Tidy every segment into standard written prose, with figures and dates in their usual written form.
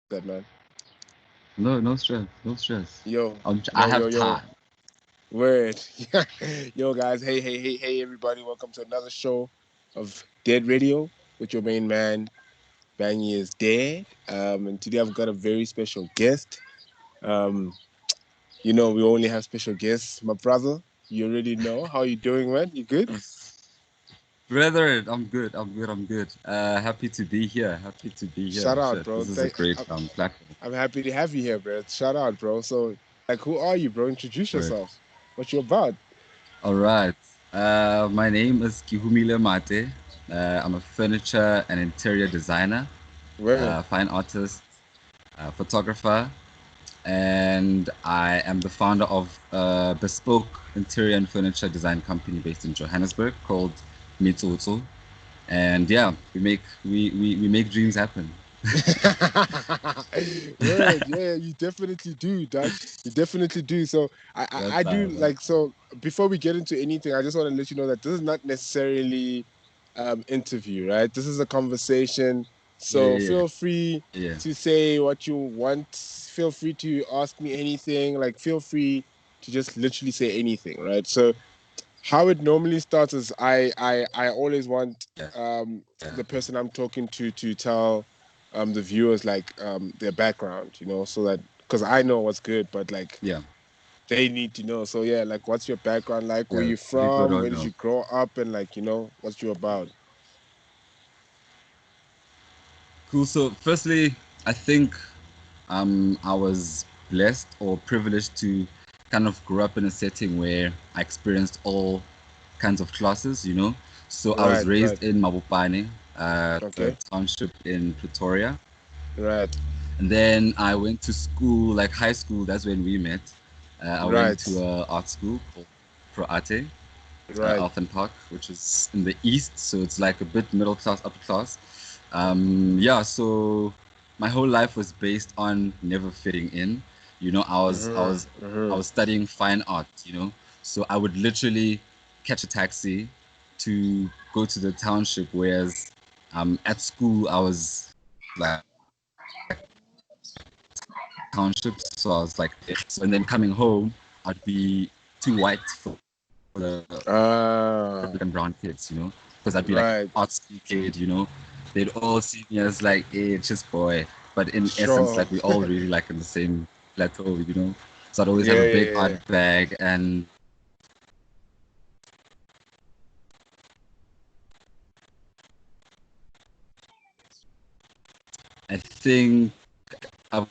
that, man. No, no stress, no stress. Yo, I yo, yo, have yo. time. Word. Yo, guys. Hey, hey, hey, hey, everybody. Welcome to another show of Dead Radio with your main man, Bangy is Dead. And today I've got a very special guest. Um, we only have special guests. My brother, you already know. How you doing, man? You good? Brother, I'm good. I'm good. I'm good. Happy to be here. Happy to be here. Shout out, Shit, bro. this is a great I'm, platform. I'm happy to have you here, bro. Shout out, bro. So, like, who are you, bro? Introduce Right. yourself. What you about? All right. My name is Kehumile Mate. I'm a furniture and interior designer, Word. fine artist, photographer, and I am the founder of a bespoke interior and furniture design company based in Johannesburg called Mitsoso. And yeah, we make dreams happen. Word, yeah, you definitely do, dog. You definitely do. So I do That's like so. Before we get into anything, I just want to let you know that this is not necessarily interview, right? This is a conversation. yeah, So yeah, feel free yeah. to say what you want. Feel free to ask me anything. Like feel free to just literally say anything, right? So how it normally starts is I always want Yeah, the person I'm talking to tell the viewers like their background, so that because I know what's good, but like yeah, they need to know. So yeah, like what's your background like? Where yeah. you People from? Where don't did know. you grow up? And like what's you about? Cool. So, firstly, I think I was blessed or privileged to kind of grow up in a setting where I experienced all kinds of classes. So I was Right, right. raised in Mabopane, the Okay. township in Pretoria, Right, and then I went to school, like high school. That's when we met. I went right, to a art school called Pro Arte, right. Elfin Park, which is in the east, so it's like a bit middle class, upper class. Yeah, so my whole life was based on never fitting in. I Mm-hmm. was studying fine art, so I would literally catch a taxi to go to the township, whereas at school I was like townships, so I was like, so, and then coming home, I'd be too white for the Ah, black and brown kids, because I'd be like right. artsy kid, they'd all see me as like, hey, just boy, but in essence, Sure. like we all really like in the same plateau. So I'd always have Yeah, a yeah, big yeah. art bag, and I think I've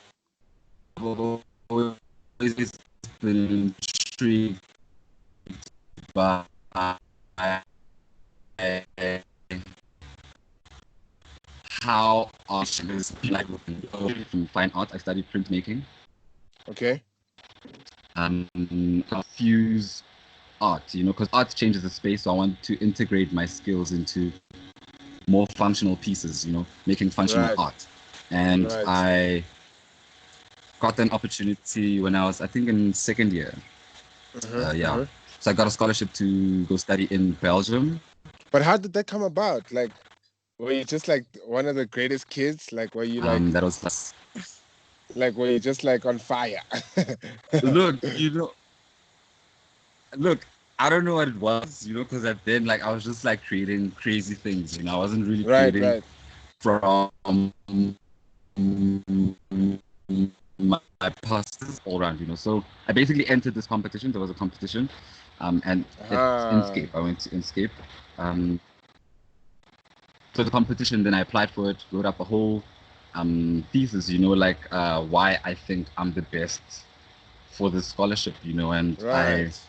always been intrigued by how art is like from fine art. I studied printmaking. Okay. I fuse art, because art changes the space. So I want to integrate my skills into more functional pieces, making functional Right, art. And right. I got an opportunity when I was, I think, in second year. Mm-hmm, Yeah. mm-hmm. So I got a scholarship to go study in Belgium. But how did that come about? Like, were you just like one of the greatest kids? Like, were you That was like, were you just like on fire? look, look, I don't know what it was, because at then like I was just like creating crazy things, I wasn't really Right, creating right, from my past all around, So I basically entered this competition. There was a competition, and it's ah, Inscape. I went to Inscape. Um, so the competition, then I applied for it, wrote up a whole thesis, like why I think I'm the best for the scholarship, and I right,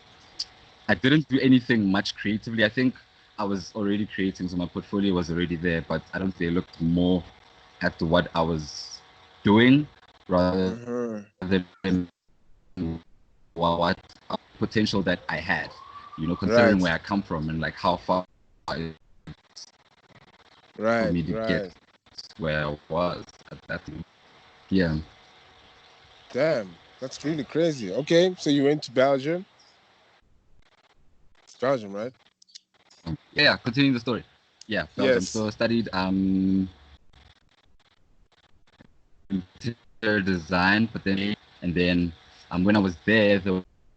I didn't do anything much creatively. I think I was already creating, so my portfolio was already there, but I don't think I looked more at what I was doing rather mm-hmm. than what potential that I had, considering Right, where I come from and like how far it for right, me to get right. where I was at that time. Yeah. Damn, that's really crazy. Okay, so you went to Belgium. It's Belgium, right? Yeah, continuing the story. Yeah, Belgium. Yes. So I studied interior design, but then when I was there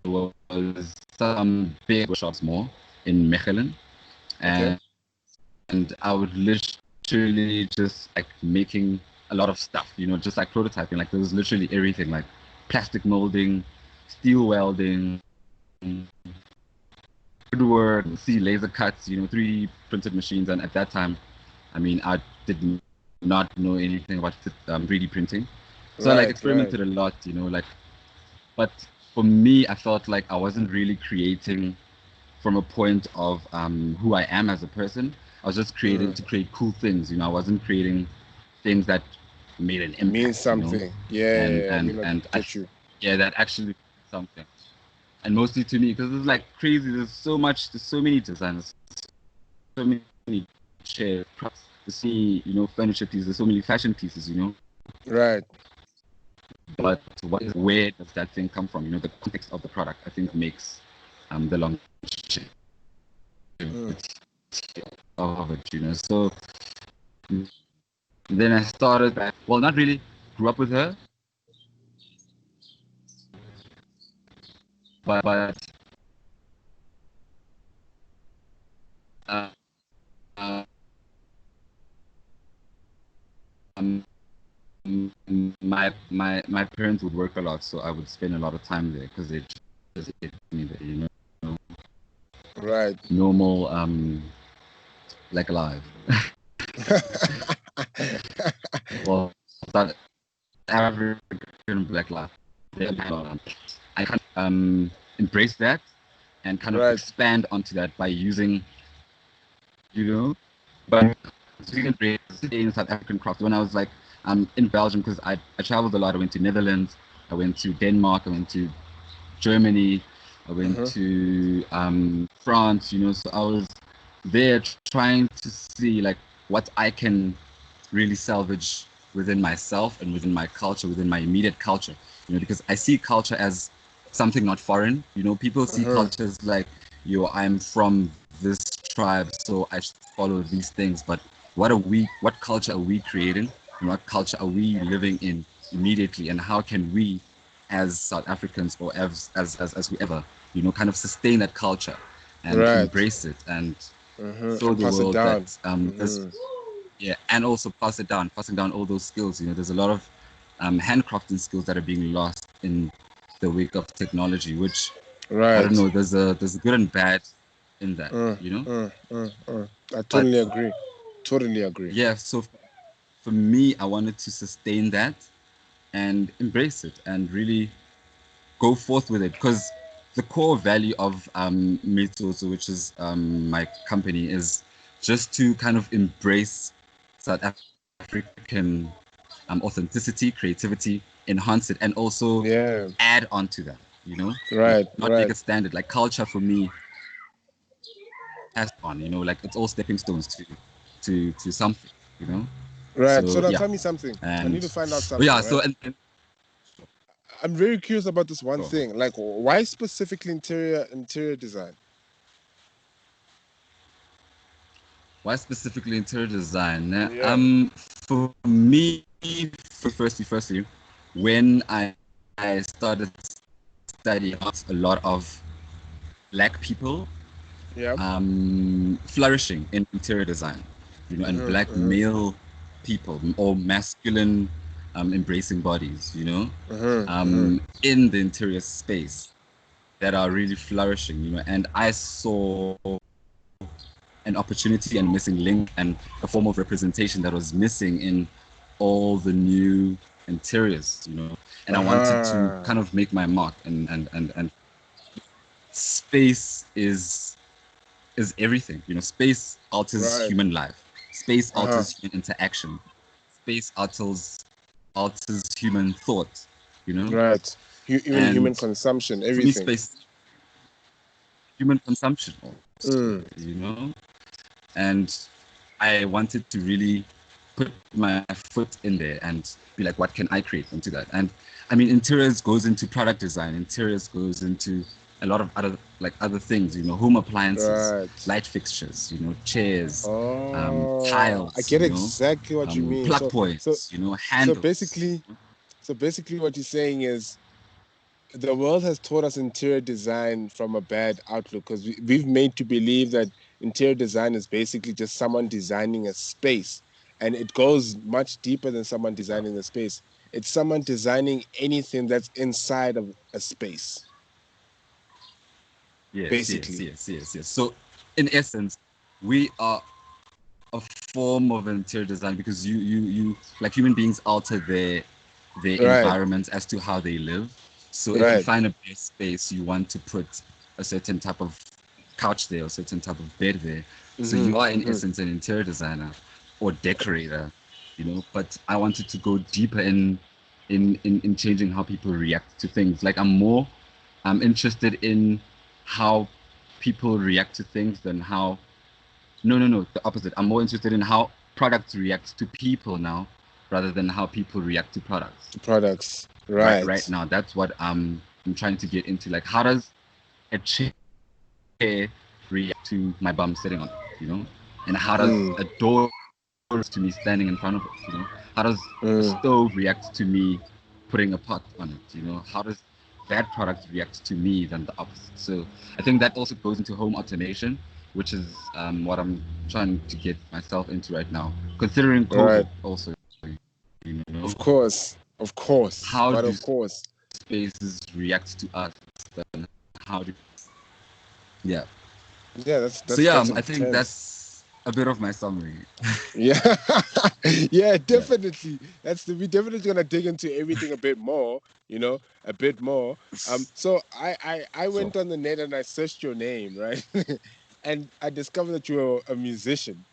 was some big workshops more in Mechelen, Okay. and I would literally just like making a lot of stuff, just like prototyping. Like there was literally everything, like plastic molding, steel welding, woodwork, see laser cuts, 3D printed machines. And at that time, I mean, I did not know anything about 3D printing. So I like Right, right. experimented a lot, like, but for me, I felt like I wasn't really creating from a point of who I am as a person. I was just creating Mm. to create cool things, I wasn't creating things that made an Means impact, something. Yeah, and yeah, yeah. I mean, I get you. yeah, that actually meant something. And mostly to me, because it's like crazy. There's so many designers, so many chairs, props, there's so many, furniture pieces, there's so many fashion pieces, Right. But where does that thing come from? The context of the product, I think, makes the longevity Mm. of it, So then I started back. Well, not really. Grew up with her, but uh, um, my parents would work a lot, so I would spend a lot of time there because they just hit me there, Right. normal like alive. Well, that African black life. I kind of embrace that and kind of Right. expand onto that by using, but in South African craft. When I was like in Belgium, because I traveled a lot. I went to Netherlands, I went to Denmark, I went to Germany, I went Uh-huh. to France. So I was there trying to see like what I can really salvage within myself and within my culture, within my immediate culture. Because I see culture as something not foreign. People see Uh-huh. culture as like, I'm from this tribe, so I should follow these things. But what culture are we creating? And what culture are we living in immediately? And how can we, as South Africans or as whoever, kind of sustain that culture and Right. embrace it and Uh-huh. show And the pass it world down. that there's Mm-hmm. yeah, and also passing down all those skills. There's a lot of handcrafting skills that are being lost in the wake of technology, which I don't Right. know. There's good and bad in that, Uh, I But totally agree. Totally agree. yeah, so for me, I wanted to sustain that and embrace it and really go forth with it because the core value of Mitsoso, which is my company, is just to kind of embrace South African authenticity, creativity, enhance it, and also Yeah. add on to that. Like Right. not make Right. it standard. Like culture for me has on. Like it's all stepping stones to something. You know. Right. So So now yeah, tell me something. I need and to find out oh something, yeah. right? So and I'm very curious about this one oh, thing. Like, why specifically interior design? why specifically interior design? Yeah. For me, firstly, when I started studying a lot of black people Yeah. flourishing in interior design, and Uh-huh. black Uh-huh. male people or masculine embracing bodies, Uh-huh. Uh-huh. in the interior space that are really flourishing, and I saw an opportunity and missing link and a form of representation that was missing in all the new interiors, and I wanted to Uh-huh. kind of make my mark and space is everything. Space alters Right. human life. Space Uh-huh. alters human interaction. Space alters human thought. Right. Even human And consumption, for me, everything. space human consumption also. Mm. And I wanted to really put my foot in there and be like, what can I create into that? And I mean, interiors goes into product design. Interiors goes into a lot of other things. Home appliances, Right. light fixtures. Chairs, Oh, I tiles. get exactly what you mean. Plug So points. so Handles. basically, So basically, what you're saying is the world has taught us interior design from a bad outlook because we've made to believe that interior design is basically just someone designing a space, and it goes much deeper than someone designing a space. It's someone designing anything that's inside of a space, Yes, yes, basically. yes, yes, yes. So, in essence, we are a form of interior design because you like human beings alter their Right, environments as to how they live. So, if you right. find a best space, you want to put a certain type of couch there or certain type of bed there. So Mm-hmm, you are in mm-hmm. essence an interior designer or decorator, you know. But I wanted to go deeper in changing how people react to things. Like I'm interested in how people react to things than how no, the opposite. I'm more interested in how products react to people now rather than how people react to products. Products, Right right. now, that's what I'm trying to get into. Like, how does a chair react to my bum sitting on it, you know? And how does Mm, a door react to me standing in front of it, you know? How does a mm. stove react to me putting a pot on it, you know? How does that product react to me than the opposite? So I think that also goes into home automation, which is what I'm trying to get myself into right now. Considering Right. COVID also, you know, Of course, how but do of course. spaces react to us and how do yeah. Yeah, So that's I think intense. that's a bit of my summary. Yeah, yeah, Yeah. definitely. We definitely gonna dig into everything a bit more, a bit more. So I Sure. went on the net and I searched your name, right? And I discovered that you're a musician.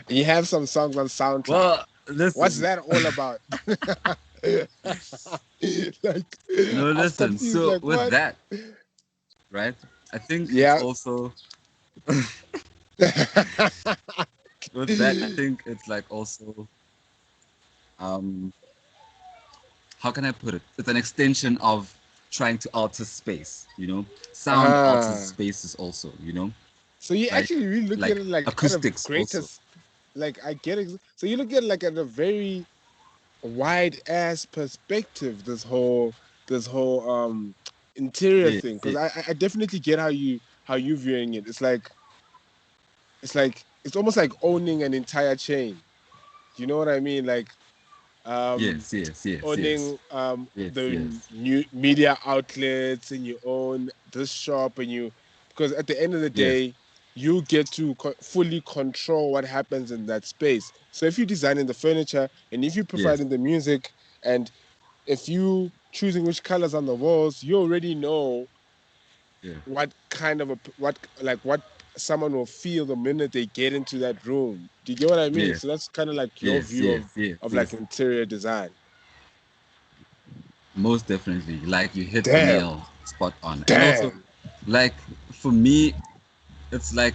You have some songs on SoundCloud. Well, What's listen. that all about? Like, No, I'm listen. confused. So Like, with what? that, right? I think it's Yeah. also with that. I think it's like also um, how can I put it? It's an extension of trying to alter space. You know, sound alters Ah. spaces also. You know, So you like actually really look at like it like at a acoustics also. greatest, like I get it. So you look at it like at a very wide ass perspective. This whole interior Yeah, thing, because yeah, I definitely get how you viewing it. It's almost like owning an entire chain. Do you know what I mean? Like um yes, yes, yes, yes, owning yes, the yes, new media outlets, and you own this shop, and you because at the end of the yes, day you get to fully control what happens in that space. So if you're designing the furniture, and if you're yes, providing the music, and if you choosing which colors on the walls, you already know yeah, what kind of what someone will feel the minute they get into that room. Do you get what I mean? yes, So that's kind of like your yes, view yes, of yes, like yes. interior design. Most definitely. Like you hit the Damn. nail spot on. And also, Damn. like for me, it's like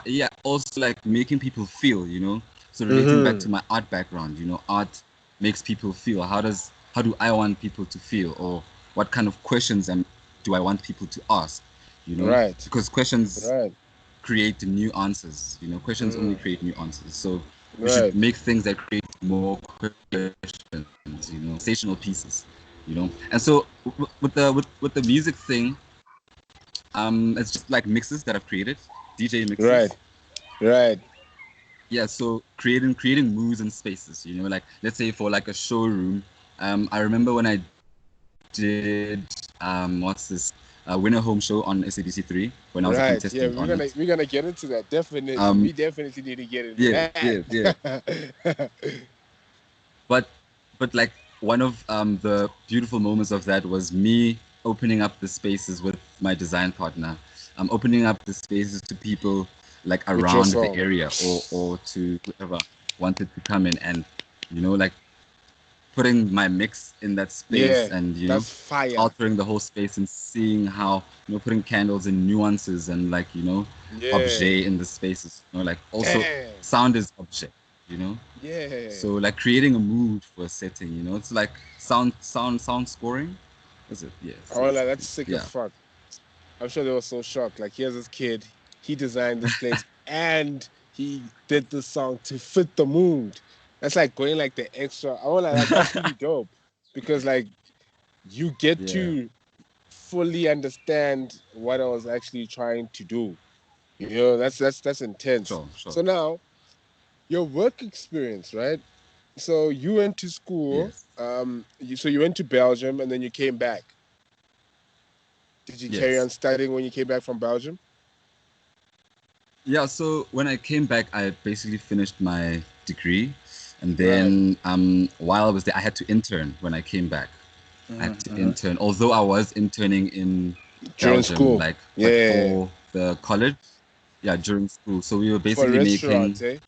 yeah, also like making people feel, you know. So relating back to Mm-hmm. my art background, you know, art makes people feel. How do I want people to feel, or what kind of questions do I want people to ask, you know? Right. Because questions Right. create new answers, you know. Questions only Mm. create new answers. So we should Right. make things that create more questions, you know, conversational pieces, you know. And so with the music thing, it's just like mixes that I've created, DJ Right. mixes. Right. Yeah, so creating moods and spaces, you know, like let's say for like a showroom. I remember when I did what's this Winner Home Show on SABC3 when I was a Right. Yeah, contestant we're on gonna it. we're gonna get into that. Definitely. Um, We definitely need to get into yeah, that. yeah, yeah. But like one of the beautiful moments of that was me opening up the spaces with my design partner. Opening up the spaces to people like With your around the song. area or to whoever wanted to come in and you know like putting my mix in that space Yeah, and you know that's fire. altering the whole space and seeing how you know putting candles and nuances and like you know Yeah. objet in the spaces you know like also Damn. sound is object you know Yeah. so like creating a mood for a setting, you know, it's like sound scoring. Is it? Yes, Oh, yes, like, I that's think. sick as Yeah. fuck. I'm sure they were so shocked. Like, here's this kid, he designed this place, and he did the song to fit the mood. That's like going like the extra. I want like that's really dope because like you get Yeah, to fully understand what I was actually trying to do. You know, that's intense. sure, sure. So now your work experience, right? So you went to school, Yes, so you went to Belgium and then you came back. Did you carry yes. on studying when you came back from Belgium? Yeah, so when I came back, I basically finished my degree. And Right. then while I was there, I had to intern when I came back. I had to Mm-hmm. intern, although I was interning in During Belgium, school. like, but Yeah. for the college, yeah, during school. So we were For basically restaurants, making, eh?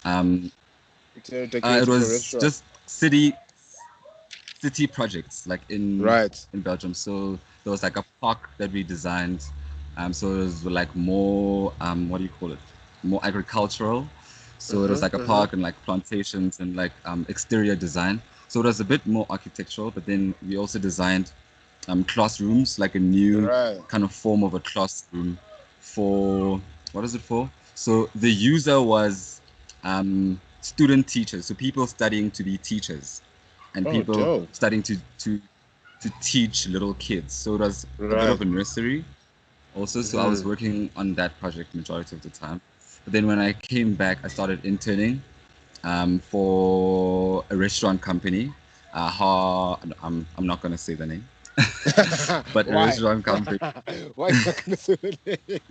um, it Decorating for was restaurant. just city projects, like Right. in Belgium. So there was like a park that we designed. So it was like more, what do you call it? More agricultural. So it was like a Mm-hmm. park and like plantations and like exterior design. So it was a bit more architectural, but then we also designed classrooms, like a new Right. kind of form of a classroom for what is it for? So the user was student teachers, so people studying to be teachers, and Oh, people dope. studying to teach little kids. So it was a bit of Right. a nursery also. So I was Mm-hmm. working on that project majority of the time. But then when I came back, I started interning for a restaurant company. I'm not gonna say the name, but a Why? restaurant company. Why you not gonna say the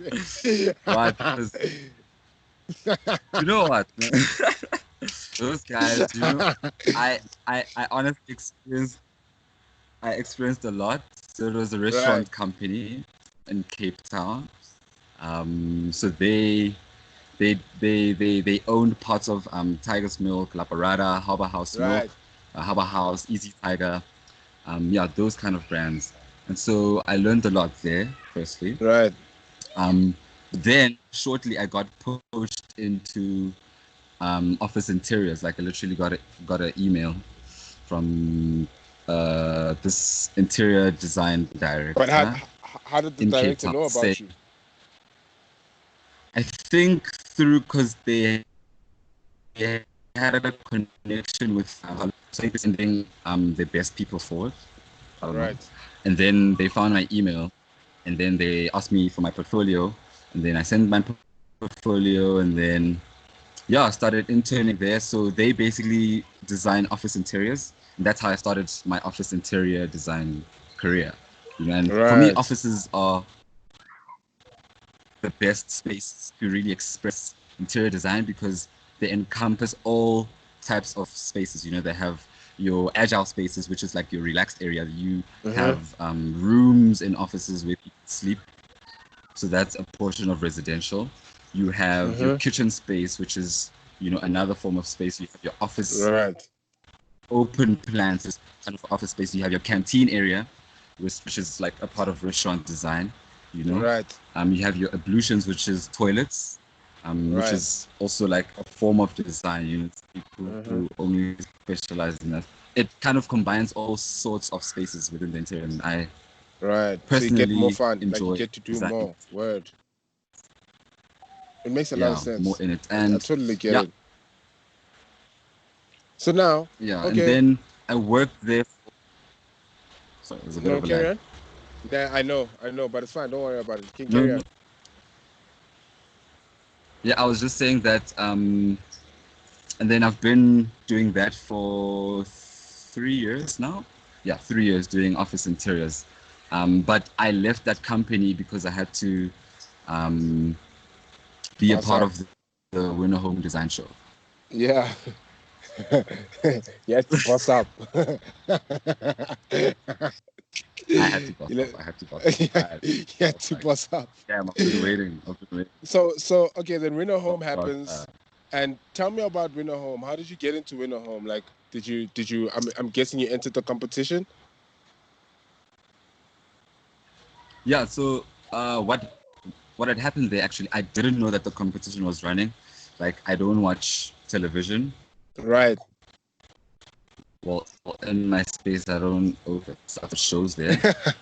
Why? Because you know what, man? Those guys, I I honestly experienced a lot. So it was a Right. restaurant company in Cape Town. So they owned parts of Tiger's Milk, La Parada, Harbor House Milk, Right. Harbor House, Easy Tiger, yeah, those kind of brands. And so I learned a lot there, firstly. Right. Um, then shortly I got poached into office interiors. Like I literally got an email from this interior design But how director how did the in Cape director Town know say, about you? I think through because they had a connection with so I think they're sending the best people forward. I don't know. Right. And then they found my email, and then they asked me for my portfolio, and then I sent my portfolio, and then yeah, I started interning there. So they basically design office interiors, and that's how I started my office interior design career. And for me, Right. offices are the best space to really express interior design because they encompass all types of spaces. They have your agile spaces, which is like your relaxed area. You Mm-hmm. have rooms in offices where people sleep. So that's a portion of residential. You have your Mm-hmm. kitchen space, which is, another form of space. You have your office Right. open plans, is kind of office space. You have your canteen area, which is like a part of restaurant design. You know, Right. you have your ablutions, which is toilets, which Right. is also like a form of design. It's people Mm-hmm. who only specialize in that. It kind of combines all sorts of spaces within the interior, and I Right. So you get more personally fun. Like you enjoy get to do designing. more. Word. It makes a lot of Yeah, more sense. in it, I and totally get yeah, it. So now, yeah, and okay, then I worked there. Sorry, there's a bit no, of a carry lag. on. Yeah, I know, but it's fine. Don't worry about it. You can No, carry no. on. Yeah, I was just saying that, and then I've been doing that for 3 years now. Yeah, 3 years doing office interiors. But I left that company because I had to um, be a Boss part up. of the Winner Home Design Show. Yeah. You had to boss up. I had to You boss know, up. I had to boss up. you I had was to like, boss up. damn, I've been waiting. I've been waiting. So okay, then Winner Oh, Home God. happens, and tell me about Winner Home. How did you get into Winner Home? Like, did you? I'm guessing you entered the competition. Yeah, so what had happened there actually, I didn't know that the competition was running. Like, I don't watch television. Right. Well, in my space, I don't know if it's other shows there,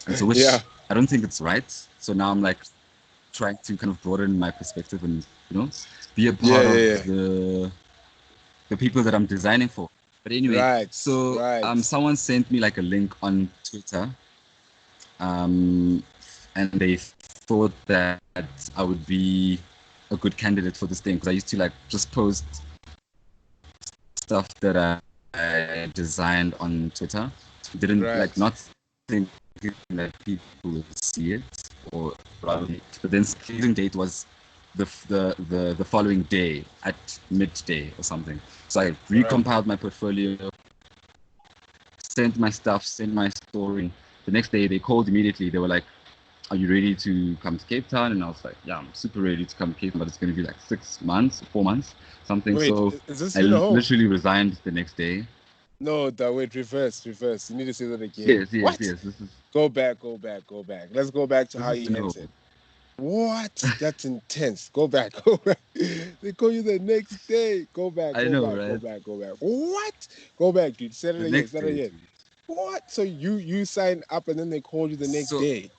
and so which Yeah. I don't think it's right. So now I'm like trying to kind of broaden my perspective and be a Yeah. part Yeah. of Yeah. the people that I'm designing for. But anyway, Right. so Right. someone sent me like a link on Twitter, um, and they thought that I would be a good candidate for this thing because I used to like just post stuff that I designed on Twitter. Didn't like Right. not thinking that people would see it or probably, but then closing date was the following day at midday or something. So I Right. recompiled my portfolio, sent my stuff, sent my story. The next day they called immediately. They were like, "Are you ready to come to Cape Town?" And I was like, "Yeah, I'm super ready to come to Cape Town, but it's going to be like 6 months, 4 months, something." Wait, So is this I still at home? literally resigned the next day. No, wait, reverse, reverse. You need to say that again. Yes, yes, What? yes. This is Go back, go back, go back. Let's go back to how you no. entered. What? That's intense. Go back, go back. They call you the next day. Go back, I go know, back, go right? back, go back. What? Go back, dude. Say it The again. next Say it day. again. What? So you signed up and then they called you the next So day.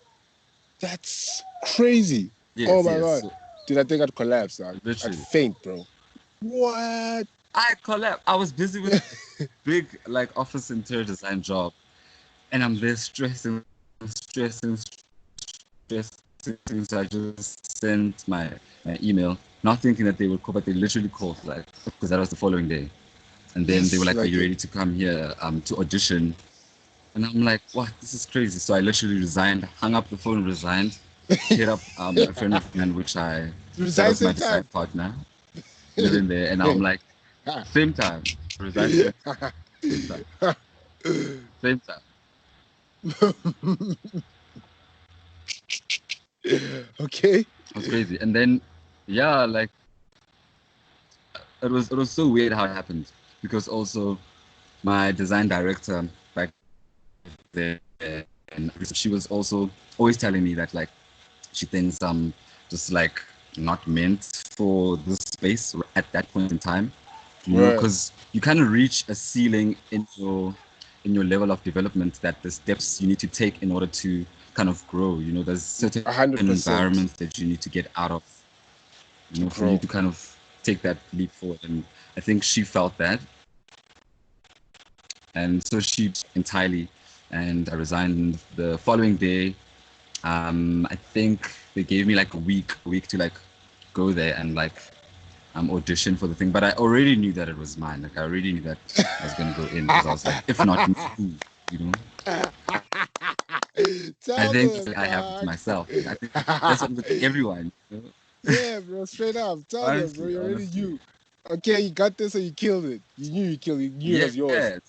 That's crazy. Oh yes, my yes. god. So Dude, I think I'd collapse, dog. I'd literally, faint, bro. What? I collapsed. I was busy with big like office interior design job, and I'm there stressing. So I just sent my email, not thinking that they would call, but they literally called like because that was the following day. And then they were Yes, like, "Are like you it. ready to come here to audition?" And I'm like, "What? This is crazy." So I literally resigned, hung up the phone, resigned, hit up a friend of mine, which I that Resign was my same time. design partner, living there, and I'm like, same time, resigned same time, same time. Okay. It was crazy. And then, yeah, like it was so weird how it happened because also my design director back there, and she was also always telling me that like she thinks I'm just like not meant for this space at that point in time, Right. because you kind of reach a ceiling in your level of development that the steps you need to take in order to kind of grow. There's certain 100% environments that you need to get out of, to for you grow. to kind of take that leap forward. And I think she felt that, and so she entirely, and I resigned the following day. I think they gave me like a week to like go there and like audition for the thing. But I already knew that it was mine. Like I already knew that I was gonna go in because I was like, if not me, who? You know. I Tell think them, I have it to dog. myself. I think that's what with everyone. Yeah, bro, straight up. Tell them, bro. Honestly, You already honestly. knew. Okay, you got this, and you killed it. You knew you killed it. You knew it was yours. Yes.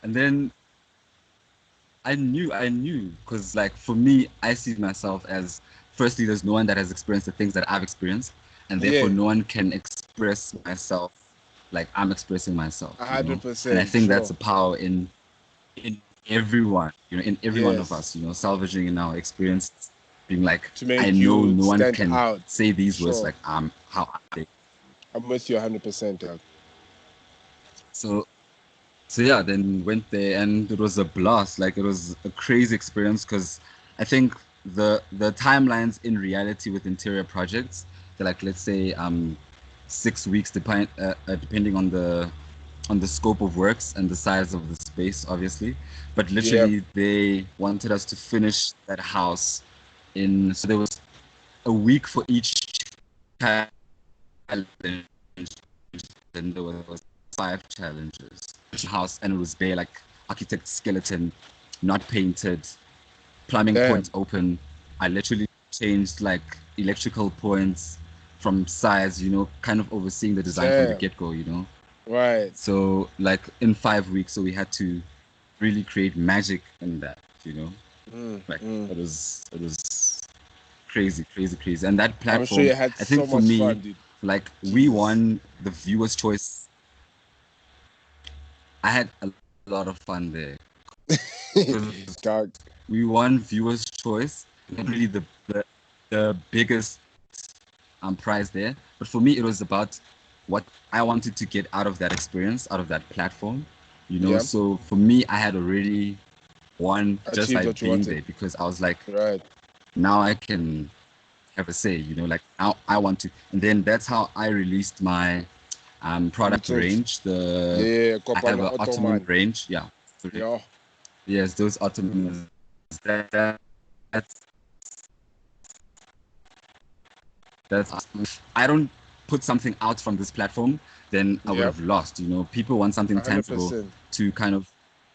And then I knew, because like for me, I see myself as, firstly, there's no one that has experienced the things that I've experienced, and therefore Yeah, no one can express myself like I'm expressing myself, a you know. hundred And I percent think that's sure. a power in everyone, in every one of Yes, us, salvaging in our experience, being like, to I make know you no one stand can out. say these words Sure, like how are they. I'm with you 100%, dog. So yeah, then went there and it was a blast. Like it was a crazy experience because I think the timelines in reality with interior projects, they're like, let's say 6 weeks, depending on the scope of works and the size of the space, obviously. But Yeah, literally, they wanted us to finish that house in. So there was a week for each challenge, and there was 5 challenges. House, and it was bare like architect skeleton, not painted, plumbing damn, points open. I literally changed like electrical points from size, kind of overseeing the design from the damn. get-go. Right. So like in 5 weeks, so we had to really create magic in that. Mm, Like mm. it was crazy, crazy, crazy. And that I'm sure platform, you had I think so for much me, fun, dude. like we Jesus, won the viewers' choice. I had a lot of fun there because dog. we won viewers' choice, not really the biggest prize there, but for me it was about what I wanted to get out of that experience, out of that platform. Yeah, So for me, I had already won just achieved by what you being wanted. there because I was like, Right. now I can have a say, like now I want to. And then that's how I released my product Mitsoso. range. Yeah, I have Kopano an Ottoman Ottoman. range. Yeah. Yeah. Yes, those Ottomans. That's I don't put something out from this platform, then I would Yep. have lost. People want something tangible 100%. to kind of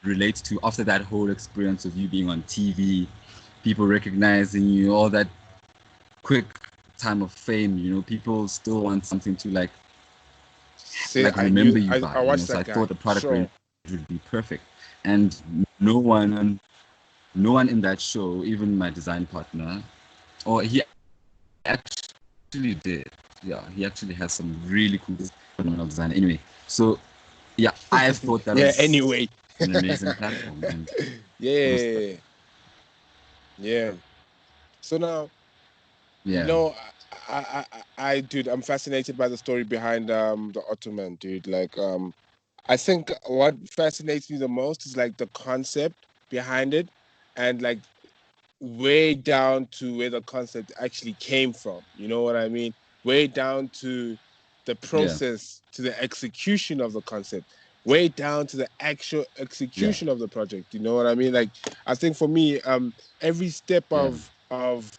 relate to after that whole experience of you being on TV, people recognizing you, all that quick time of fame. People still want something to Say remember you I by. watched So I that thought guy. the product range Sure. would be perfect, and no one, no one in that show, even my design partner, or he actually did. Yeah, he actually has some really cool phenomenal design. Anyway, so yeah, I thought that Yeah, was anyway. an amazing platform, and it was Yeah. Yeah. So now, you yeah, know, dude, I'm fascinated by the story behind the Ottoman, dude. I think what fascinates me the most is like the concept behind it, and like way down to where the concept actually came from. You know what I mean? Way down to the yeah, process, to the execution of the concept, way down to the actual yeah, execution of the project. You know what I mean? Like, I think for me, every step yeah, of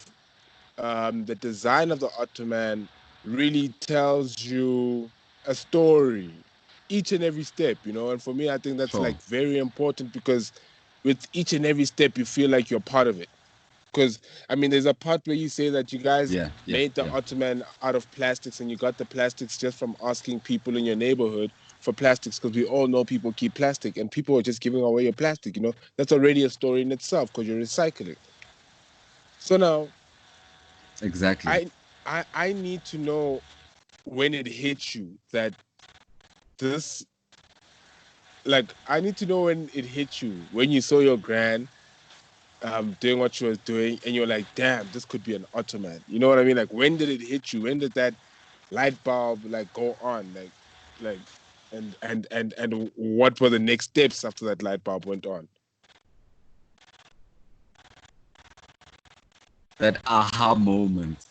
the design of the Ottoman really tells you a story, each and every step. And for me, I think that's sure, like very important, because with each and every step, you feel like you're part of it. Because I mean, there's a part where you say that you guys yeah, yeah, made the yeah, Ottoman out of plastics, and you got the plastics just from asking people in your neighborhood for plastics, because we all know people keep plastic, and people are just giving away your plastic. That's already a story in itself, because you're recycling. So now exactly. I I need to know when it hits you that this, like, I need to know when it hit you, when you saw your grand doing what she was doing, and you're like, damn, this could be an Ottoman. You know what I mean? Like, when did it hit you? When did that light bulb like go on? Like and what were the next steps after that light bulb went on? That aha moment.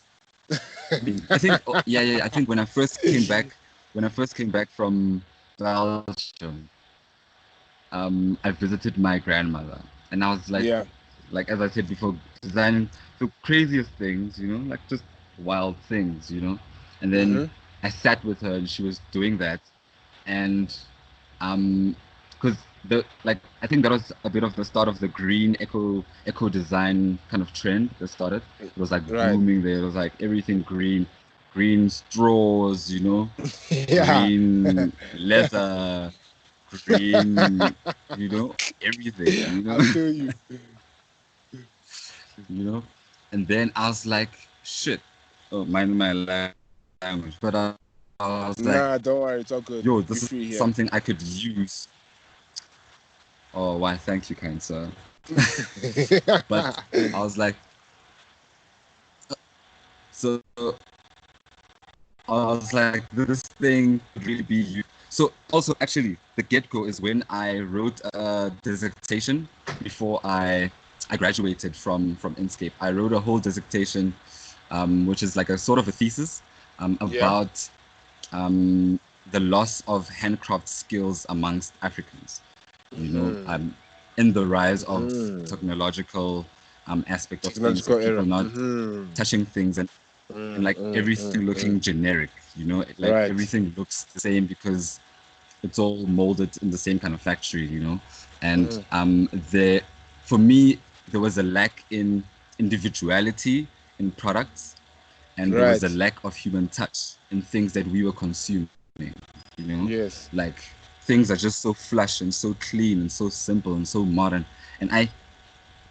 I mean, I think, oh, yeah, yeah, I think when I first came back from Belgium, I visited my grandmother, and I was Yeah. like as I said before, designing the craziest things, like just wild things, and then Mm-hmm. I sat with her, and she was doing that, and um, because I think that was a bit of the start of the green eco design kind of trend that started. It was like Right. booming there. It was like everything green, green straws, Yeah. green leather, green, everything, I feel you. you know. And then I was like, shit, oh, mind my language, but I was like, Nah, don't worry, it's all yo, good. this is We free here. something I could use. Oh, why? Thank you, kind sir. But I was like, so I was like, this thing could really be you. So also, actually, the get-go is when I wrote a dissertation before I graduated from Inkscape. I wrote a whole dissertation, which is like a sort of a thesis, Yeah. about um, the loss of handcraft skills amongst Africans. Mm-hmm. In the rise of Mm-hmm. technological aspect of things, Technological of people era. not Mm-hmm. touching things and like everything Mm. looking generic, like Right. everything looks the same because it's all molded in the same kind of factory, and Mm. there, for me, there was a lack in individuality in products, and there was a Right. lack of human touch in things that we were consuming, Yes. like things are just so flush and so clean and so simple and so modern, and I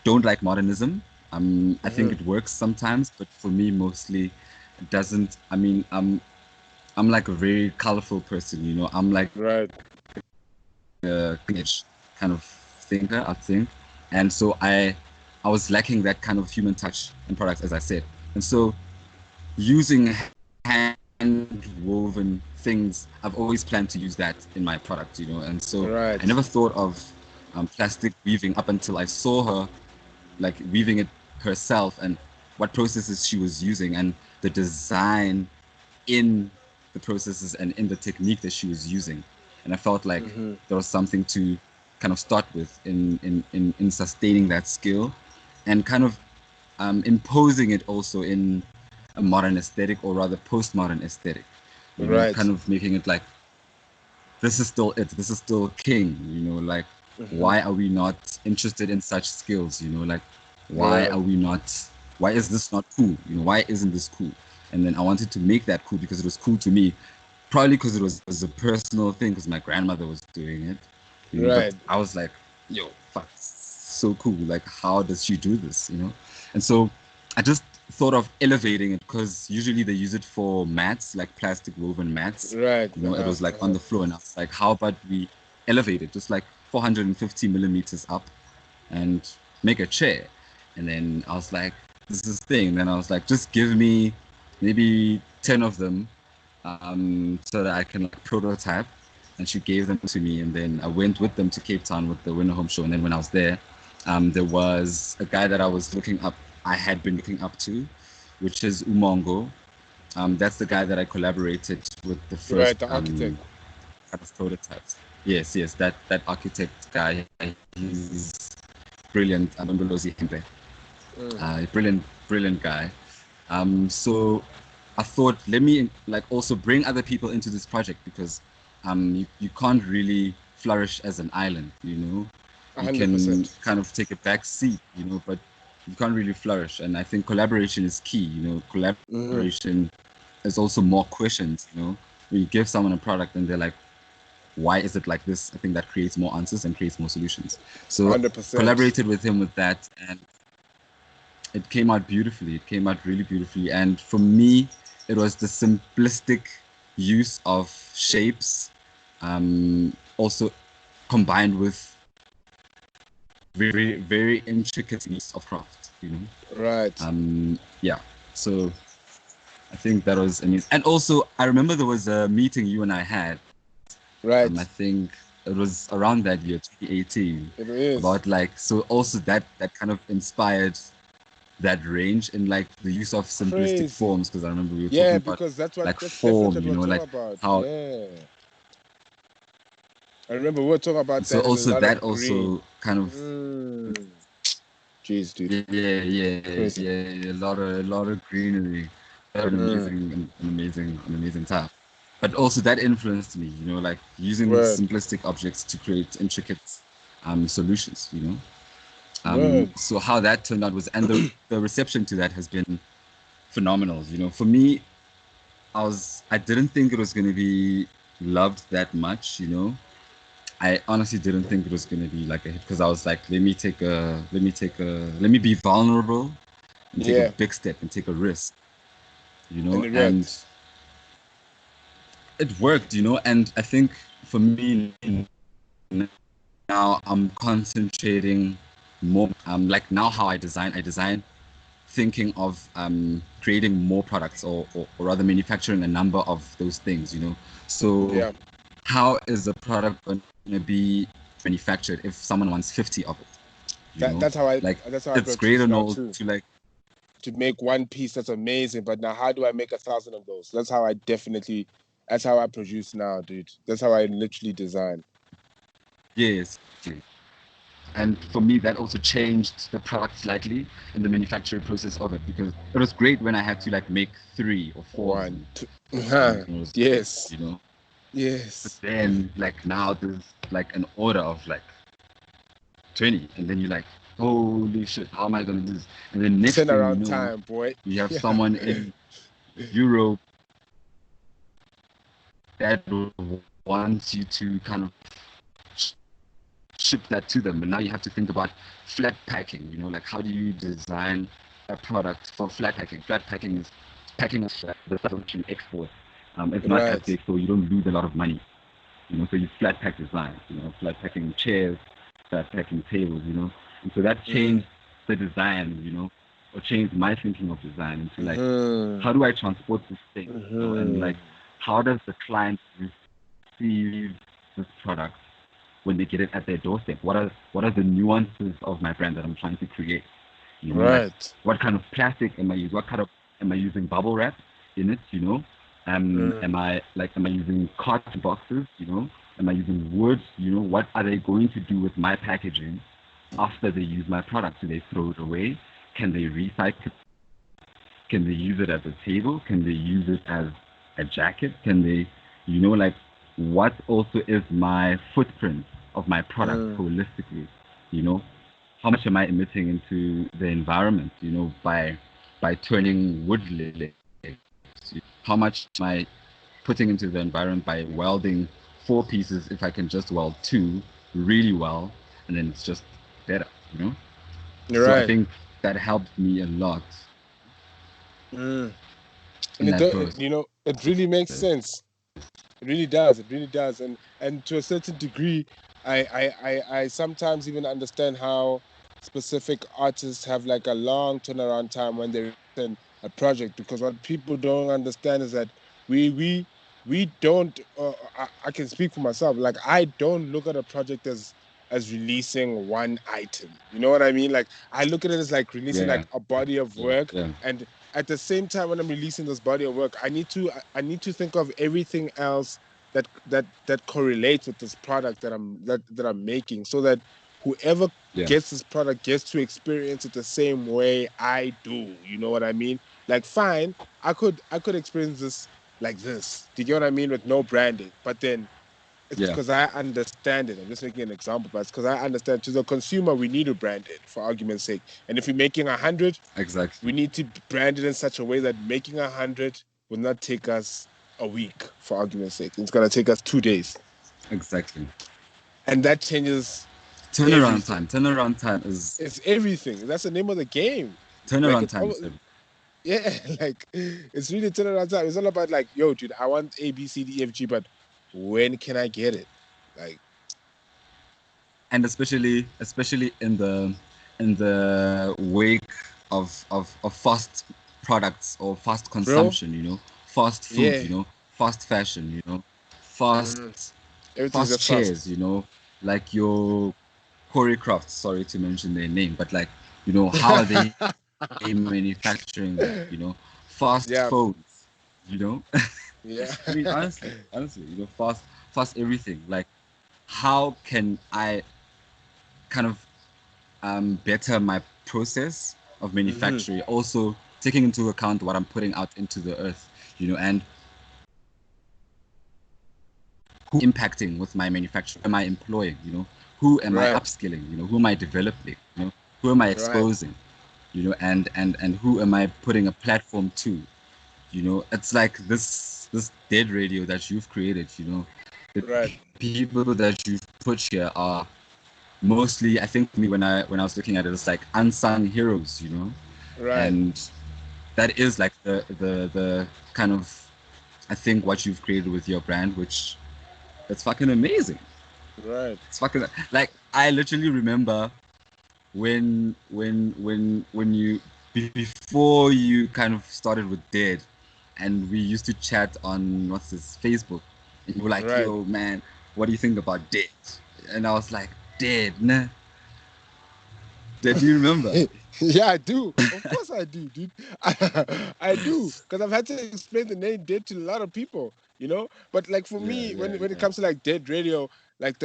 don't like modernism. I think Mm-hmm. it works sometimes, but for me, mostly, it doesn't. I mean, I'm like a very colorful person. I'm like Right. a edge kind of thinker, I think, and so I was lacking that kind of human touch in products, as I said, and so using hand woven things, I've always planned to use that in my product, and so I Right. never thought of plastic weaving up until I saw her like weaving it herself and what processes she was using and the design in the processes and in the technique that she was using. And I felt like Mm-hmm. there was something to kind of start with in sustaining that skill and kind of imposing it also in a modern aesthetic, or rather postmodern aesthetic, Right. kind of making it like, this is still it, this is still king, like, Mm-hmm. why are we not interested in such skills, like, why Right. are we not, why is this not cool, why isn't this cool? And then I wanted to make that cool because it was cool to me, probably because it was a personal thing, because my grandmother was doing it, but Right. I was like, yo, fuck, so cool, like, how does she do this, and so I just thought of elevating it, because usually they use it for mats, like plastic woven mats. Right. It was like on the floor, and I was like, how about we elevate it just like 450 millimeters up and make a chair? And then I was like, this is thing. Then I was like, just give me maybe 10 of them, so that I can like prototype. And she gave them to me, and then I went with them to Cape Town with the Winter Home Show. And then when I was there, there was a guy that I had been looking up to, which is Umongo. That's the guy that I collaborated with the first Right. The architect. kind of prototypes. Yes, that architect guy, he's brilliant. Ambolozi Hempe. Brilliant guy. So I thought, let me like also bring other people into this project, because you can't really flourish as an island, You can 100%. kind of take a back seat, but you can't really flourish. And I think collaboration is key, Mm-hmm. Collaboration is also more questions, When you give someone a product and they're like, why is it like this? I think that creates more answers and creates more solutions. So 100%. collaborated with him with that, and it came out beautifully. It came out really beautifully. And for me, it was the simplistic use of shapes, also combined with very, very intricate use of craft, Right. Yeah. So I think that was amazing. And also, I remember there was a meeting you and I had. I Right. think it was around that year, 2018, It about is like, so also that kind of inspired that range in like the use of simplistic crazy. forms, because I remember we were Yeah, talking about because like that's what form, we're talking like about. how. Yeah. I remember we were talking about So that and a also lot that of green. also kind of, Jeez, dude. yeah, Crazy. a lot of greenery, an Mm. amazing time. But also that influenced me, like using Word. simplistic objects to create intricate solutions, Word. So how that turned out was, and the reception to that has been phenomenal. For me, I didn't think it was going to be loved that much. I honestly didn't think it was going to be like a hit, because I was like, let me be vulnerable and take a Yeah. big step and take a risk. And it And worked. it worked. And I think for me now I'm concentrating more. Like now how I design thinking of creating more products, or rather manufacturing a number of those things. So Yeah. how is the product going to be manufactured if someone wants 50 of it? That's how I Like, that's how I it's great produce and now all too. to like, To make one piece that's amazing, but now how do I make 1,000 of those? That's how I produce now, dude. That's how I literally design. yes. And for me, that also changed the product slightly in the manufacturing process of it, because it was great when I had to like make 3 or 4 of One, them, two. and it was great, Yes. But Yes. then like now there's like an order of like 20, and then you're like, holy shit, how am I gonna do this? And then next thing you Turnaround know, time, boy. you have Yeah. someone in Europe that wants you to kind of ship that to them, and now you have to think about flat packing. Like, how do you design a product for flat packing? Flat packing is packing up the stuff that you export. It's not as Right. big, so you don't lose a lot of money. So you flat pack design. Flat packing chairs, flat packing tables. And so that Mm-hmm. changed the design. Or changed my thinking of design into like, Mm-hmm. how do I transport this thing? And Mm-hmm. like, how does the client receive this product when they get it at their doorstep? What are the nuances of my brand that I'm trying to create? Like, Right. what kind of plastic am I using? What kind of am I using bubble wrap in it? Am I using carton boxes? Am I using wood? What are they going to do with my packaging after they use my product? Do they throw it away? Can they recycle? Can they use it as a table? Can they use it as a jacket? Can they, what also is my footprint of my product holistically? You know, how much am I emitting into the environment? By turning wood legs. How much am I putting into the environment by welding 4 pieces if I can just weld two really well, and then it's just better. You're So I right. think that helped me a lot Mm. And in that process. it really makes sense. It really does. It really does. And to a certain degree, I sometimes even understand how specific artists have like a long turnaround time when they release a project, because what people don't understand is that we don't. I can speak for myself. Like, I don't look at a project as releasing one item. You know what I mean? Like, I look at it as like releasing Yeah, like a body of yeah, work, yeah, and at the same time, when I'm releasing this body of work, I need to think of everything else that correlates with this product that I'm making, so that whoever yeah, gets this product gets to experience it the same way I do. You know what I mean? Like, fine, I could experience this like this. Do you get what I mean? With no branding, but then it's yeah. because I understand it. I'm just making an example, but it's because I understand, to the consumer, we need to brand it, for argument's sake. And if we're making 100, Exactly, we need to brand it in such a way that making 100 will not take us a week, for argument's sake. It's going to take us 2 days. exactly. And that changes Turnaround everything. time. Turnaround time is It's everything. That's the name of the game. Like, turnaround it's time all, is everything. yeah, like, it's really turnaround time. It's all about, like, yo, dude, I want A, B, C, D, F, G, but when can I get it? Like, And especially in the wake of fast products or fast bro, consumption, fast food, yeah, fast fashion, mm, fast everything's fast just fast. chairs, like your choreographs, sorry to mention their name, but like, how are they manufacturing that, fast Yeah, phones, you know yeah. I mean, honestly, fast everything. Like, how can I kind of better my process of Hmm. manufacturing, also taking into account what I'm putting out into the earth, and who impacting with my manufacturing, who am I employing, who am I Right, upskilling, who am I developing, who am I right, exposing, and who am I putting a platform to, it's like this dead radio that you've created, the right, people that you've put here are mostly, I think, for me, when I was looking at it, it's like unsung heroes, right, and that is like the kind of, I think, what you've created with your brand, which it's fucking amazing. right. It's fucking, like, I literally remember when you, before you kind of started with Dead, and we used to chat on, what's this, Facebook, and you were like, Right. yo, man, what do you think about Dead? And I was like, Dead, nah. Did you remember? Yeah, I do. Of course I do, dude. I do. Because I've had to explain the name Dead to a lot of people, you know? But like, for Yeah, me, yeah, when it yeah, comes to like Dead Radio, like,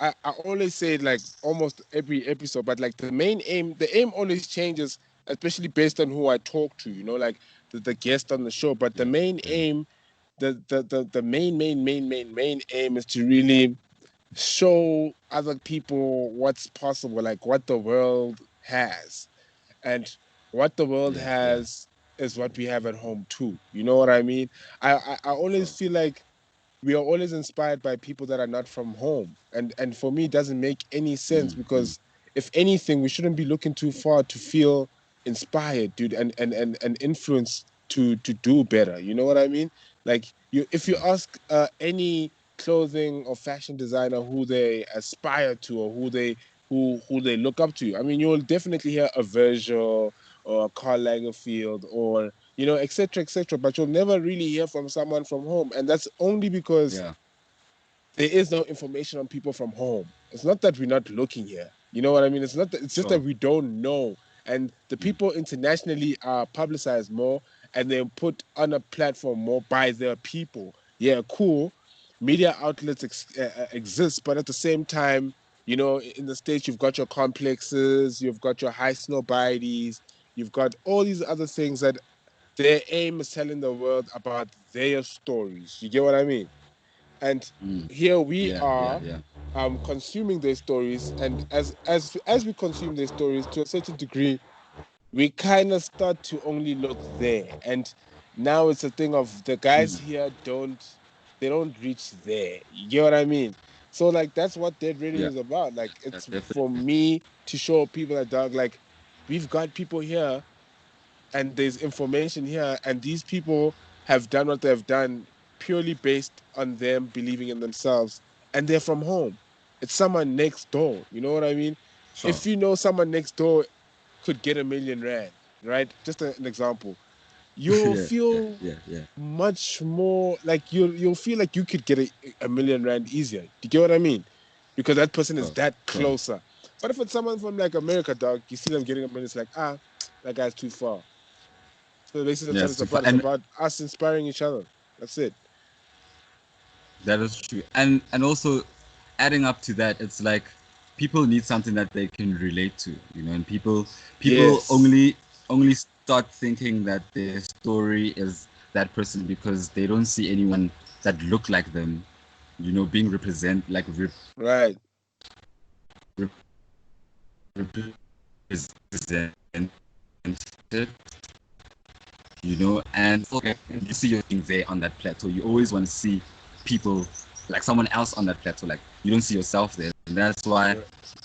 I always say it like almost every episode, but like the aim always changes, especially based on who I talk to, like the guest on the show. But the yeah, main yeah. aim, the main aim is to really show other people what's possible, like what the world has. And what the world Yeah, yeah, has is what we have at home too. You know what I mean? I always sure. feel like we are always inspired by people that are not from home. And for me, it doesn't make any sense, Mm. because if anything, we shouldn't be looking too far to feel inspired, dude, and influenced to do better. You know what I mean? Like, if you Yeah, ask any clothing or fashion designer who they aspire to, or who they look up to, I mean, you'll definitely hear a Virgil or a Karl Lagerfeld, or etc., etc. But you'll never really hear from someone from home, and that's only because yeah, there is no information on people from home. It's not that we're not looking here. You know what I mean? It's just that sure. we don't know, and the Mm. people internationally are publicized more, and then put on a platform more by their people. Yeah, cool. Media outlets exist, but at the same time, you know, in the States, you've got your complexes, you've got your high snobiety, you've got all these other things that their aim is telling the world about their stories. You get what I mean? And Mm. here we Yeah, yeah, are yeah. consuming their stories, and as we consume their stories to a certain degree, we kind of start to only look there. And now it's a thing of the guys Mm. here don't reach there. You get what I mean? So like that's what Dead Radio Yeah, is about. Like yeah, it's for definitely. me to show people that, dog, like we've got people here and there's information here, and these people have done what they've done purely based on them believing in themselves, and they're from home. It's someone next door. You know what I mean? Sure. If you know someone next door could get R1 million, right? Just an example. You'll Yeah, yeah, feel yeah, yeah. much more like you'll feel like you could get R1 million easier. Do you get what I mean? Because that person is Sure, that sure. closer. But if it's someone from like America, dog, you see them getting a million, it's like, that guy's too far. So basically, that's Yeah, what it's it's too far. about. It's And about us inspiring each other. That's it. that is true. And also adding up to that, it's like people need something that they can relate to, you know, and people Yes. only start thinking that their story is that person because they don't see anyone that look like them, you know, being Right. represented, you know, and okay, you see your thing there on that plateau. You always want to see people like someone else on that plateau. Like you don't see yourself there, and that's why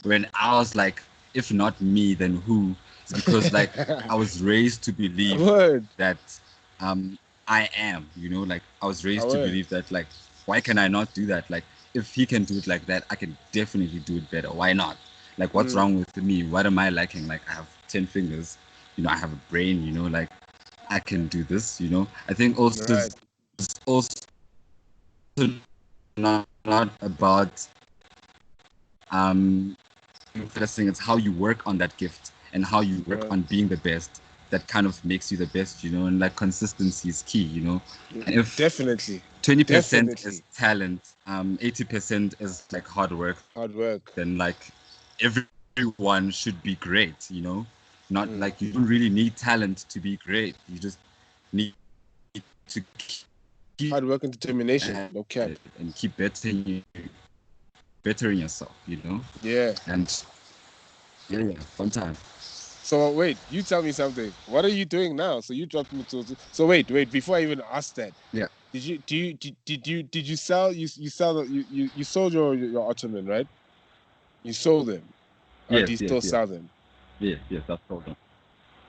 when I was like, if not me, then who? It's because like I was raised to A believe word. that um I am, you know, like I was A raised to word. believe that like why can I not do that? Like if he can do it like that, I can definitely do it better. Why not? Like what's Mm. wrong with me? What am I lacking? Like I have 10 fingers, you know, I have a brain, you know, like I can do this, you know. I think also Right. it's also not about um interesting, it's how you work on that gift and how you work Right. on being the best that kind of makes you the best, you know, and like consistency is key, you know. And if Definitely. 20% is Definitely. talent, 80% is like hard work, Hard work. then like everyone should be great, you know. Not Mm. like you don't really need talent to be great. You just need to keep Hard work and determination. at No it cap. and keep bettering yourself, you know. Yeah. And yeah, yeah, fun time. So wait, you tell me something. What are you doing now? So you dropped me to. So wait. Before I even ask that, Yeah. did you sell you sell you sold your Ottoman, right? You sold them, or do Yes, you yes, still yes, sell them? yes, yes. That's problem.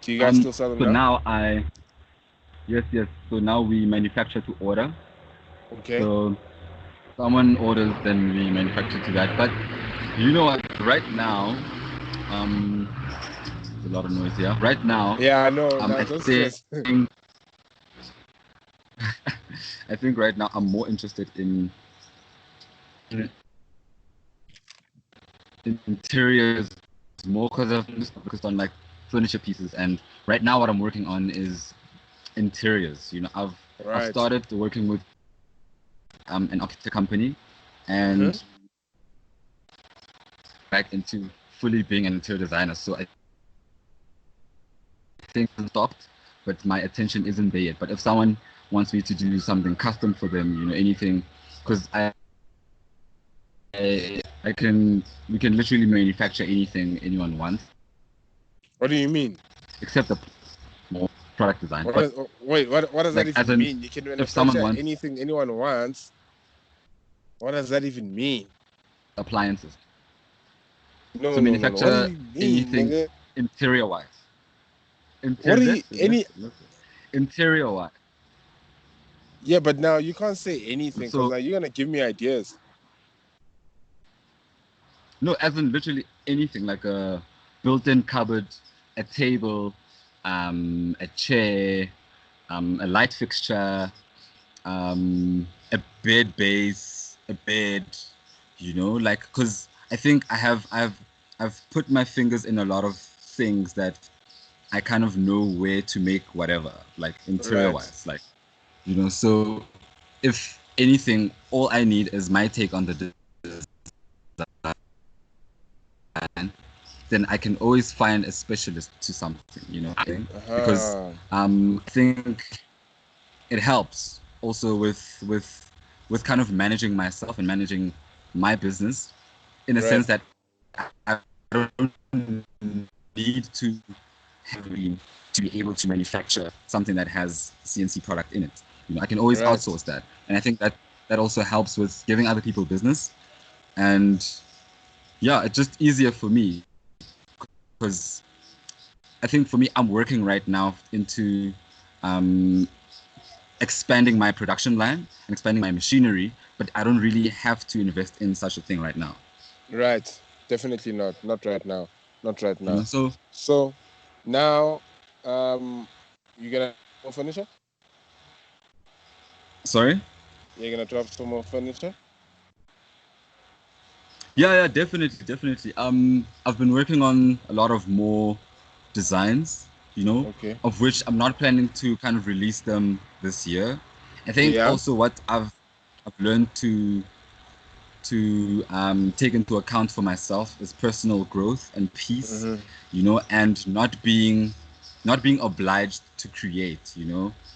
Do you guys still sell them So now? now yes, yes. So now we manufacture to order. Okay. So someone orders, then we manufacture to that. But you know what? Right now, um, there's a lot of noise here. Right now, Yeah, I know. Now I don't think stress. I think right now I'm more interested in interiors more because I've been focused on like furniture pieces, and right now what I'm working on is interiors. You know, I've Right. started working with an architect company, Mm-hmm. and back into fully being an interior designer. So I think I'm stopped, but my attention isn't there yet. But if someone wants me to do something custom for them, you know, anything, because I can we can literally manufacture anything anyone wants, What do you mean? except the more product design. What But is, wait, what does that like as even in, mean? You can if someone manufacture wants anything anyone wants. What does that even mean? appliances, No, so no, no, no, no. What do manufacture you mean, anything nigga? interior wise. What Interior, do you any? listen. Interior wise. Yeah, but now you can't say anything because So now you're gonna give me ideas. no, as in literally anything like a built-in cupboard, a table, a chair, a light fixture, a bed base, a bed, you know, like because I think I've put my fingers in a lot of things that I kind of know where to make whatever, like interior Right. wise, like, so if anything, all I need is my take on the design, then I can always find a specialist to something, because Uh-huh. I think it helps also with kind of managing myself and managing my business in a Right. sense that I don't need to to be able to manufacture something that has CNC product in it. I can always Right. outsource that, and I think that also helps with giving other people business. And yeah, it's just easier for me because I think for me, I'm working right now into um, expanding my production line and expanding my machinery, but I don't really have to invest in such a thing right now. Right. Definitely not. Not right now. Not right now. So So now, you're gonna more furniture? sorry. You're gonna drop some more furniture? Yeah, definitely, definitely. I've been working on a lot of more designs, Okay. of which I'm not planning to kind of release them this year. I think Yeah. also what I've learned to take into account for myself is personal growth and peace, Mm-hmm. and not being obliged to create.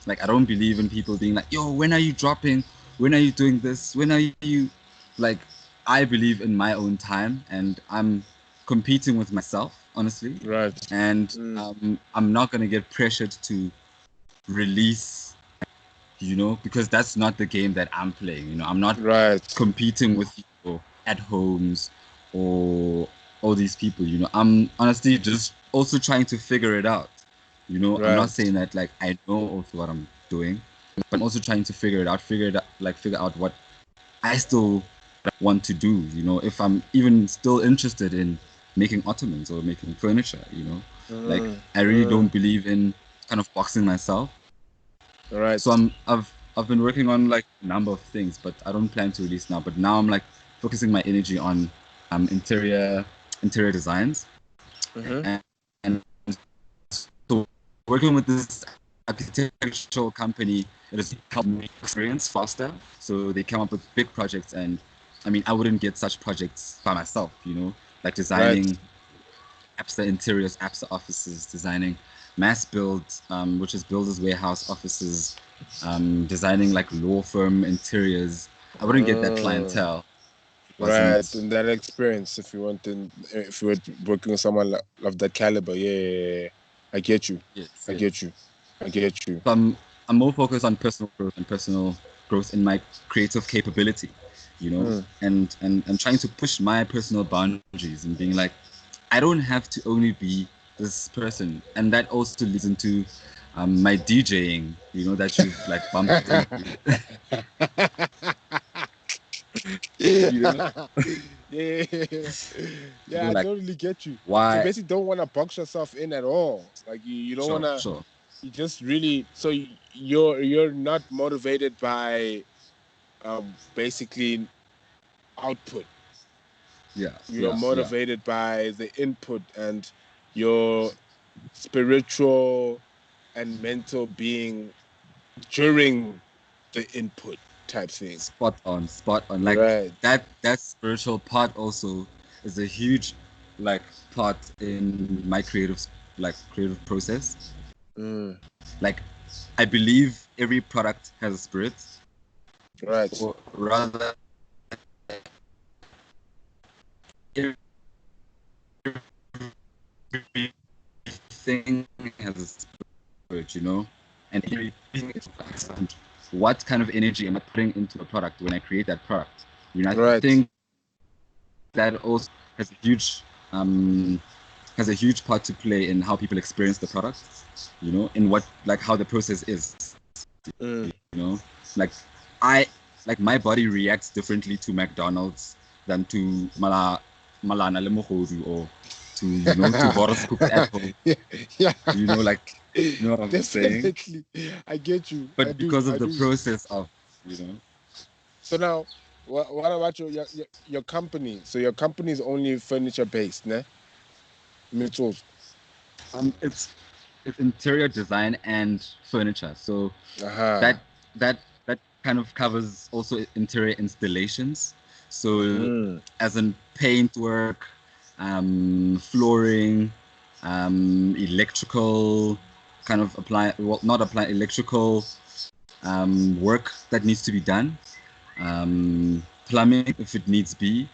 Like I don't believe in people being like, yo, when are you dropping? When are you doing this? When are you like I believe in my own time and I'm competing with myself, honestly. Right. And Mm. I'm not gonna get pressured to release, because that's not the game that I'm playing. I'm not Right. competing with people at homes or all these people. I'm honestly just also trying to figure it out. I'm not Right. saying that like I know also what I'm doing, but I'm also trying to figure out what I still want to do. If I'm even still interested in making ottomans or making furniture. Like Mm. I really Mm. don't believe in kind of boxing myself. So Right. I've been working on like a number of things, but I don't plan to release now. But now I'm like focusing my energy on interior designs, Mm-hmm. and so working with this architectural company, it has helped me experience faster. So they come up with big projects, and I mean I wouldn't get such projects by myself. Like Right. designing APSA interiors, APSA offices, designing mass builds, which is builders warehouse offices, designing like law firm interiors. I wouldn't get that Mm. clientele. It Right. wasn't. And that experience, if you were working with someone of that caliber, yeah, yeah, yeah. I get you. Yes, I yes. get you. I get you. So I'm more focused on personal growth and personal growth in my creative capability, Mm. and trying to push my personal boundaries and being like, I don't have to only be this person, and that also leads into my DJing, that you've like bumped into, you know, Yeah, yeah, yeah. I like totally get you. So why? basically, don't want to box yourself in at all. Like you don't want Sure, to. sure, You just really. So you're not motivated by basically output. yeah, You're yeah, yeah. motivated by the input and your spiritual and mental being during the input type thing. Spot on, spot on. Like Right. that spiritual part also is a huge like part in my creative process. Mm. Like I believe every product has a spirit, Right. or rather everything has a spirit. And everything is understand what kind of energy am I putting into a product when I create that product. I Right. think that also has a huge um has a huge part to play in how people experience the product, in what like how the process is, Mm. like I like my body reacts differently to McDonald's than to malana le mogodu, or to Boris cooked at home. Yeah, yeah. Like what I'm saying? Definitely. I get you. I But do. because I of the do. process of you know So now, what about your company? So your company is only furniture based, ne? Mitsoso. it's it's interior design and furniture. So Uh-huh. that that kind of covers also interior installations. So Mm-hmm. as in paint work, flooring, electrical kind of apply well not apply electrical work that needs to be done, plumbing if it needs be,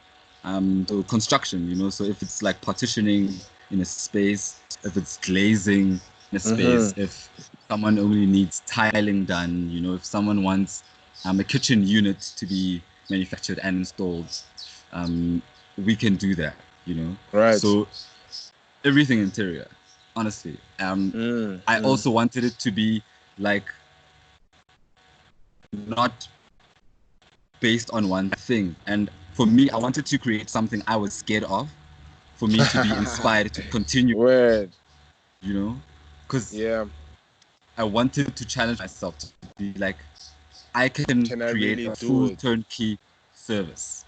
so construction, so if it's like partitioning in a space, if it's glazing in a space, Mm-hmm. if someone only needs tiling done, if someone wants a kitchen unit to be manufactured and installed, um, we can do that, Right. So everything interior, honestly. I Mm-hmm. also wanted it to be like not based on one thing. And for me, I wanted to create something I was scared of, for me to be inspired to continue, Word. you know, because Yeah. I wanted to challenge myself to be like, I can Can I create really a do full it? turnkey service.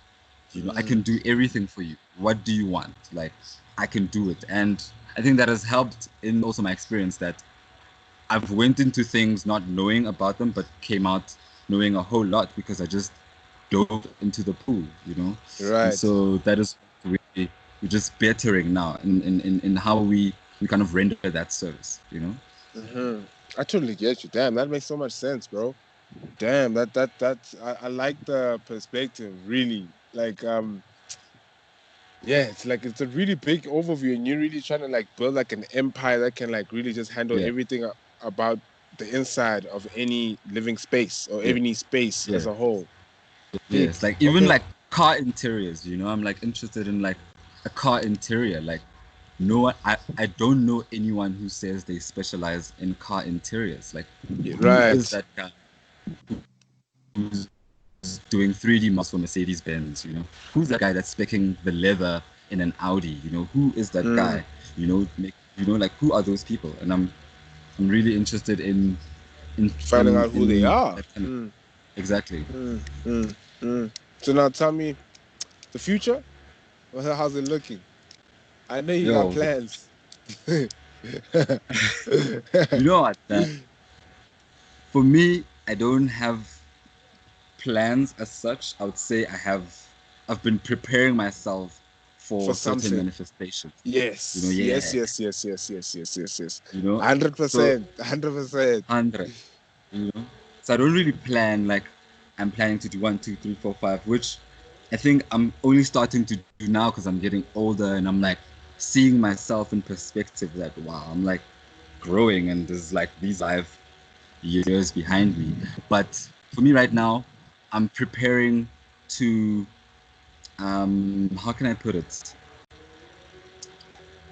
I can Mm. do everything for you. What do you want? Like, I can do it. And I think that has helped in also my experience that I've went into things not knowing about them, but came out knowing a whole lot because I just dove into the pool. And Right. so that is what we're just bettering now in how we kind of render that service. Mm-hmm. I totally get you. Damn, that makes so much sense, bro. Damn, that's I like the perspective, really. Like, yeah, it's like it's a really big overview, and you're really trying to like build like an empire that can like really just handle Yeah, everything about the inside of any living space or yeah, any space yeah, as a whole. yeah. Big. It's like even Okay. like car interiors. I'm like interested in like a car interior. Like no one, I don't know anyone who says they specialize in car interiors. Like Yeah, who is right. that guy who's doing 3D models for Mercedes Benz? Who's that guy that's specking the leather in an Audi? Who is that Mm. guy? Like who are those people? And I'm really interested in Finding out who they are. that kind of Mm. exactly. Mm. Mm. Mm. So now tell me the future. How's it looking? I know you got Yo, plans. you know what? For me, I don't have plans as such. I would say I've been preparing myself For for certain something. manifestations. Yes. Yes. Yeah. Yes. Yes. Yes. Yes. Yes. Yes. Yes. Hundred So percent. 100%. 100. you know. So I don't really plan like I'm planning to do one, two, three, four, five, which I think I'm only starting to do now because I'm getting older and I'm like seeing myself in perspective that wow, I'm like growing and there's like these 5 years behind me. But for me right now, I'm preparing to how can I put it?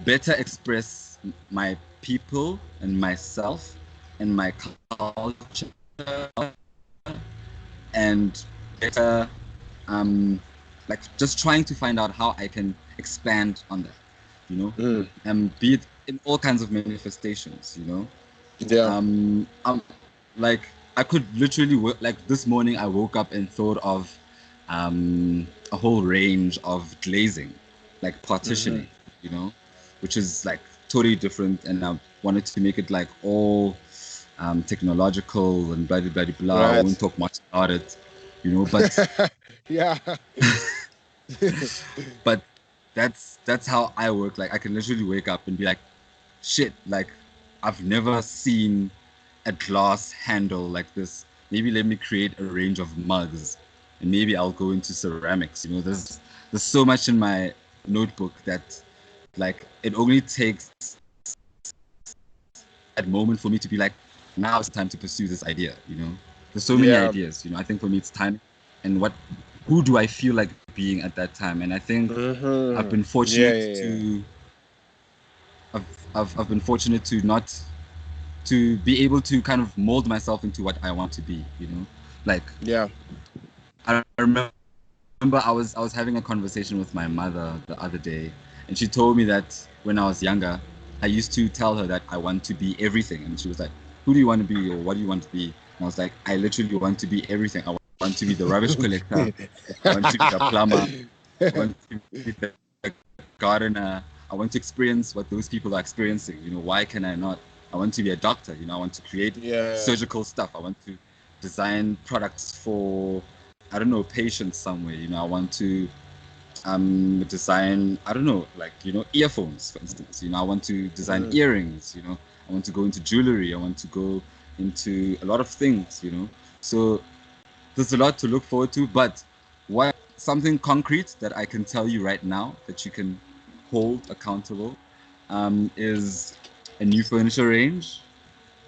Better express my people and myself and my culture and better like just trying to find out how I can expand on that, you know, Mm. be it in all kinds of manifestations. Yeah. I'm like I could literally work like this morning I woke up and thought of a whole range of glazing, like Mm-hmm. partitioning, you know, which is like totally different, and I wanted to make it like all technological and blah blah blah blah. I Right. won't talk much about it, but Yeah. but that's how I work. Like I can literally wake up and be like, shit, like I've never seen a glass handle like this. Maybe let me create a range of mugs, and maybe I'll go into ceramics. There's so much in my notebook that like it only takes that moment for me to be like, now it's time to pursue this idea. There's so many Yeah. ideas. I think for me it's time and who do I feel like being at that time? And I think I've Mm-hmm. been Yeah. fortunate Yeah. to I've been fortunate to not to be able to kind of mold myself into what I want to be. Like Yeah. I remember I was having a conversation with my mother the other day, and she told me that when I was younger, I used to tell her that I want to be everything, and she was like, "Who do you want to be, or what do you want to be?" And I was like, "I literally want to be everything. I want to be the rubbish collector. I want to be the plumber. I want to be the gardener. I want to experience what those people are experiencing. Why can I not?" I want to be a doctor. I want to create Yeah. surgical stuff. I want to design products for, I don't know, patients somewhere. I want to design, I don't know, like, earphones, for instance. I want to design earrings. I want to go into jewelry. I want to go into a lot of things. So there's a lot to look forward to, but what something concrete that I can tell you right now that you can hold accountable is a new furniture range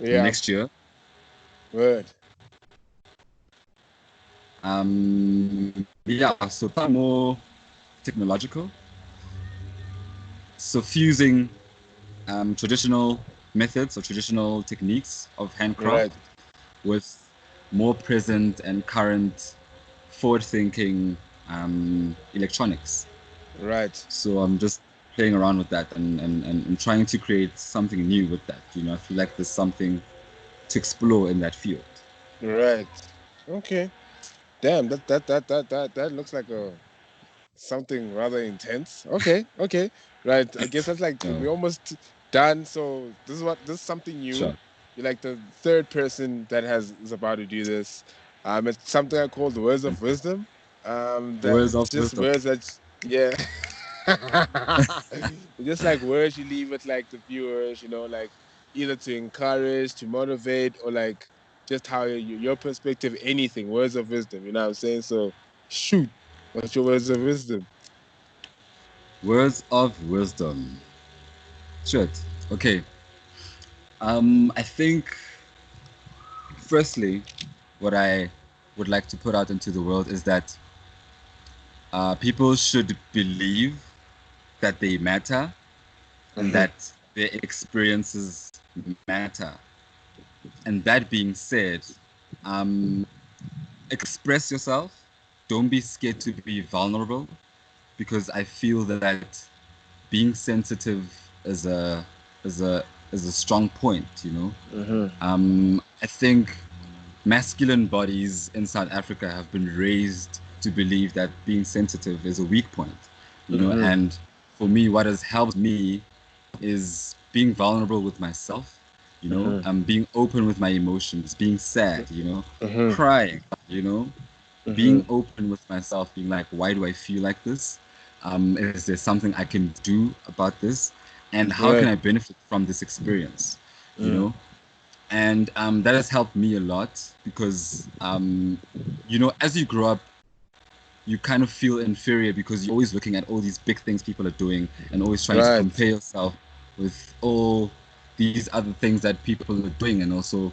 Yeah. next year. Word. Yeah, so more technological. So fusing traditional methods or traditional techniques of handcraft Right. with more present and current forward-thinking electronics. Right. So I'm just playing around with that and trying to create something new with that. I feel like there's something to explore in that field. Right. Okay. Damn, that looks like a something rather intense. Okay, okay. Right. I guess that's like So, we almost done. So this is something new. sure. You're like the third person that is about to do this. It's something I call the words of wisdom. That Words it's of just wisdom. words that yeah. It's just like words you leave with like the viewers, like either to encourage, to motivate, or like just how your perspective, anything, words of wisdom, you know what I'm saying? So shoot, what's your words of wisdom? Words of wisdom. Sure. Okay. I think firstly, what I would like to put out into the world is that people should believe that they matter and Mm-hmm. that their experiences matter. And that being said, um, express yourself. Don't be scared to be vulnerable, because I feel that being sensitive is a strong point. Mm-hmm. I think masculine bodies in South Africa have been raised to believe that being sensitive is a weak point. Mm-hmm. And for me, what has helped me is being vulnerable with myself. Mm-hmm. Being open with my emotions, being sad, Mm-hmm. crying, Mm-hmm. being open with myself, being like, why do I feel like this? Is there something I can do about this? And how can Right. I benefit from this experience? You Mm. know, and that has helped me a lot because as you grow up, you kind of feel inferior because you're always looking at all these big things people are doing and always trying to Right. compare yourself with all these other things that people are doing. And also,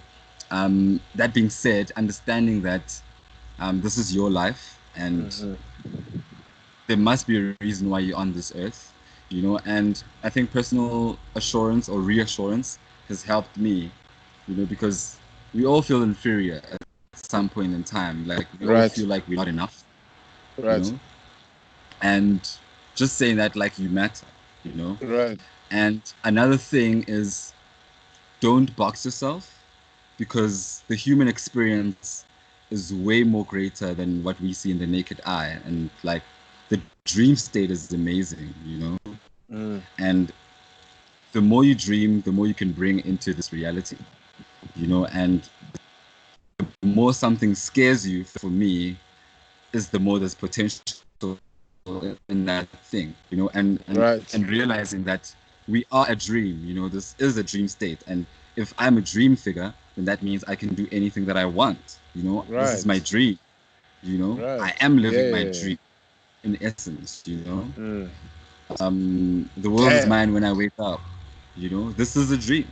that being said, understanding that this is your life and Mm-hmm. there must be a reason why you're on this earth. And I think personal assurance or reassurance has helped me, because we all feel inferior at some point in time. Like we all Right. feel like we're not enough, you Right. know, and just saying that like you matter. Right. And another thing is, don't box yourself, because the human experience is way more greater than what we see in the naked eye. And like the dream state is amazing. Mm. And the more you dream, the more you can bring into this reality. And the more something scares you, for me, is the more there's potential in that thing. And Right. realizing that we are a dream. This is a dream state. And if I'm a dream figure, then that means I can do anything that I want. This is my Right. dream. I Right. am Yeah. living my Yeah, yeah. dream in essence. Mm. The world is Damn. mine when I wake up. This is a dream.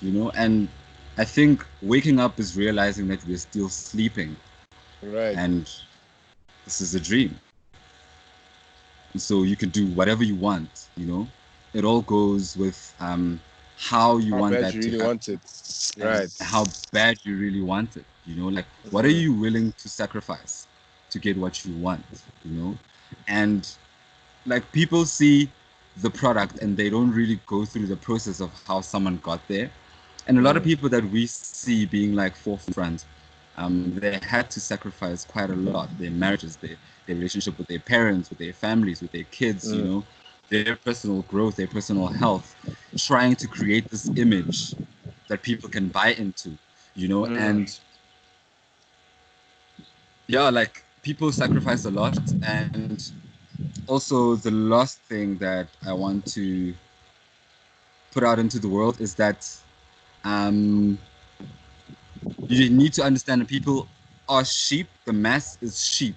And I think waking up is realizing that we're still sleeping, Right. and this is a dream. And so you can do whatever you want. It all goes with how you How want bad that you to really happen want it. and Right. how bad you really want it. Like what are Mm-hmm. you willing to sacrifice to get what you want? And like people see the product and they don't really go through the process of how someone got there. And a lot of Mm. people that we see being like forefront, they had to sacrifice quite a lot. Their marriages, their relationship with their parents, with their families, with their kids, Mm. their personal growth, their personal health, trying to create this image that people can buy into, you know, Mm. and yeah, like people sacrifice a lot. And also the last thing that I want to put out into the world is that um, you need to understand that people are sheep. The mass is sheep,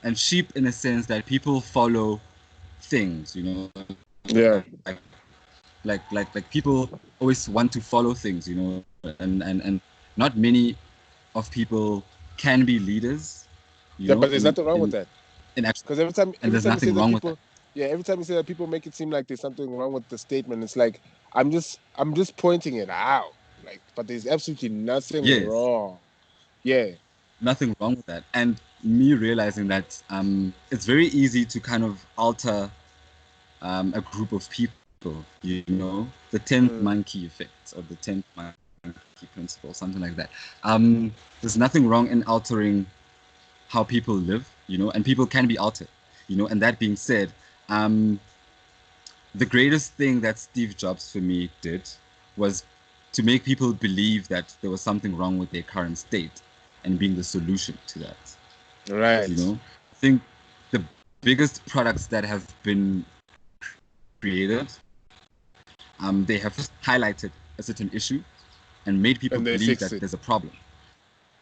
and sheep in a sense that people follow things, you know, Yeah. like people always want to follow things, you know, and not many of people can be leaders, you Yeah, know, but there's nothing wrong with that. in actual, Because every time and every there's time you say nothing that wrong with that. people, yeah, every time you say that people make it seem like there's something wrong with the statement, it's like I'm just pointing it out. Like, but there's absolutely nothing Yes, wrong. Yeah. nothing wrong with that. And me realizing that it's very easy to kind of alter a group of people, you know, the 10th Mm. monkey effect or the 10th monkey principle, something like that. There's nothing wrong in altering how people live, you know, and people can be altered, you know. And that being said, um, the greatest thing that Steve Jobs for me did was to make people believe that there was something wrong with their current state and being the solution to that, you Right. know. I think the biggest products that have been created, they have first highlighted a certain issue and made people And they believe fix that it. there's a problem,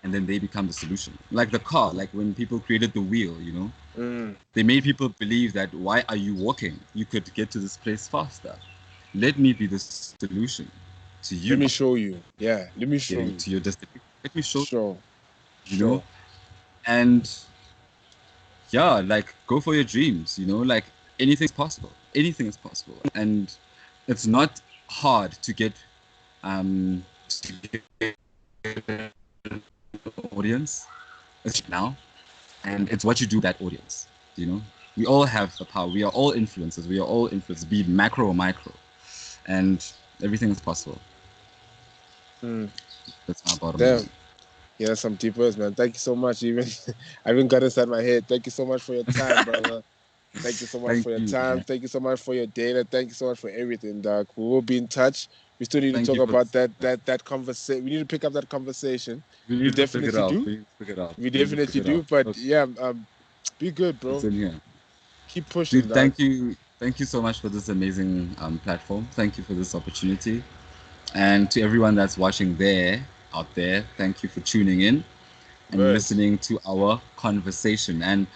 and then they become the solution. Like the car, like when people created the wheel, you know, Mm. they made people believe that why are you walking? You could get to this place faster. Let me be the solution to you Let me show you. Yeah. Let me show getting you. to your destination. Let me show Sure. you, know, Sure. and yeah, like go for your dreams, you know, like anything's possible. Anything is possible. And it's not hard to get audience now, and it's what you do with that audience, you know. We all have the power. We are all influencers. We are all influencers, be it macro or micro, and everything is possible. Mm. That's my bottom line. Damn. Yeah, that's some deep words, man. Thank you so much. Even I even got inside my head. Thank you so much for your time, brother. Thank you so much Thank for your you, time. man. Thank you so much for your data. Thank you so much for everything, Doc. We will be in touch. We still need to Thank talk you for about this. that conversation. We need to pick up that conversation. We We need to pick it definitely up. do. We need to pick it up. We We need to pick definitely it up. do. But Okay. yeah, be good, It's bro. in here. Keep pushing, Dude, Doc. thank you. Thank you so much for this amazing platform. Thank you for this opportunity. And to everyone that's watching out there, thank you for tuning in and Word. listening to our conversation. And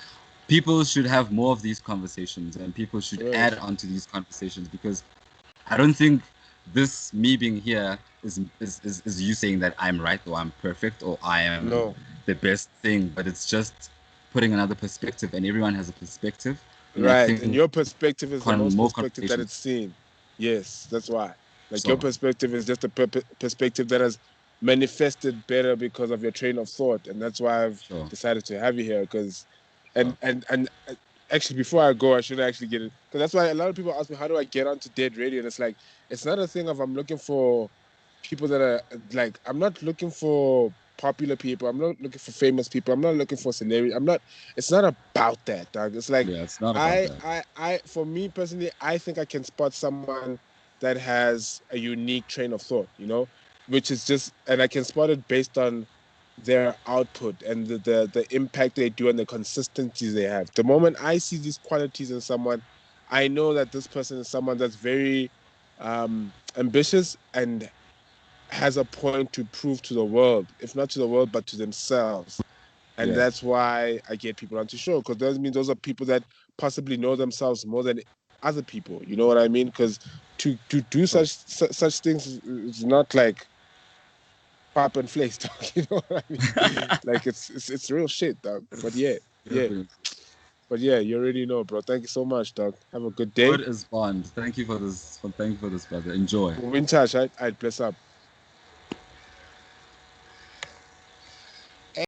people should have more of these conversations, and people should Word. add on to these conversations, because I don't think this me being here is you saying that I'm right or I'm perfect or I am No. the best thing, but it's just putting another perspective, and everyone has a perspective. And I Right. And think your perspective is the most more perspective that it's conversations. seen. Yes, that's why. Like your So, perspective is just a perspective that has manifested better because of your train of thought, and that's why I've sure, decided to have you here. Because, sure. and actually, before I go, I should actually get it. Because that's why a lot of people ask me, how do I get onto Dead Radio? And it's like, it's not a thing of I'm looking for people that are like, I'm not looking for popular people. I'm not looking for famous people. I'm not looking for celebrity. I'm not. It's not about that, dog. It's like Yeah, it's not about that. for me personally, I think I can spot someone that has a unique train of thought, you know, which is just, and I can spot it based on their output and the impact they do and the consistency they have. The moment I see these qualities in someone, I know that this person is someone that's very ambitious and has a point to prove to the world, if not to the world, but to themselves. And Yes. that's why I get people onto show, because that means those are people that possibly know themselves more than other people. You know what I mean? Because to do Sure. such things is not like pop and flakes, dog. You know what I mean? Like it's real shit, dog. But yeah, yeah. Definitely. But yeah, you already know, bro. Thank you so much, dog. Have a good day. Word is bond. Thank you for this. Thank you for this, brother. Enjoy. We'll be in touch. I'd bless up.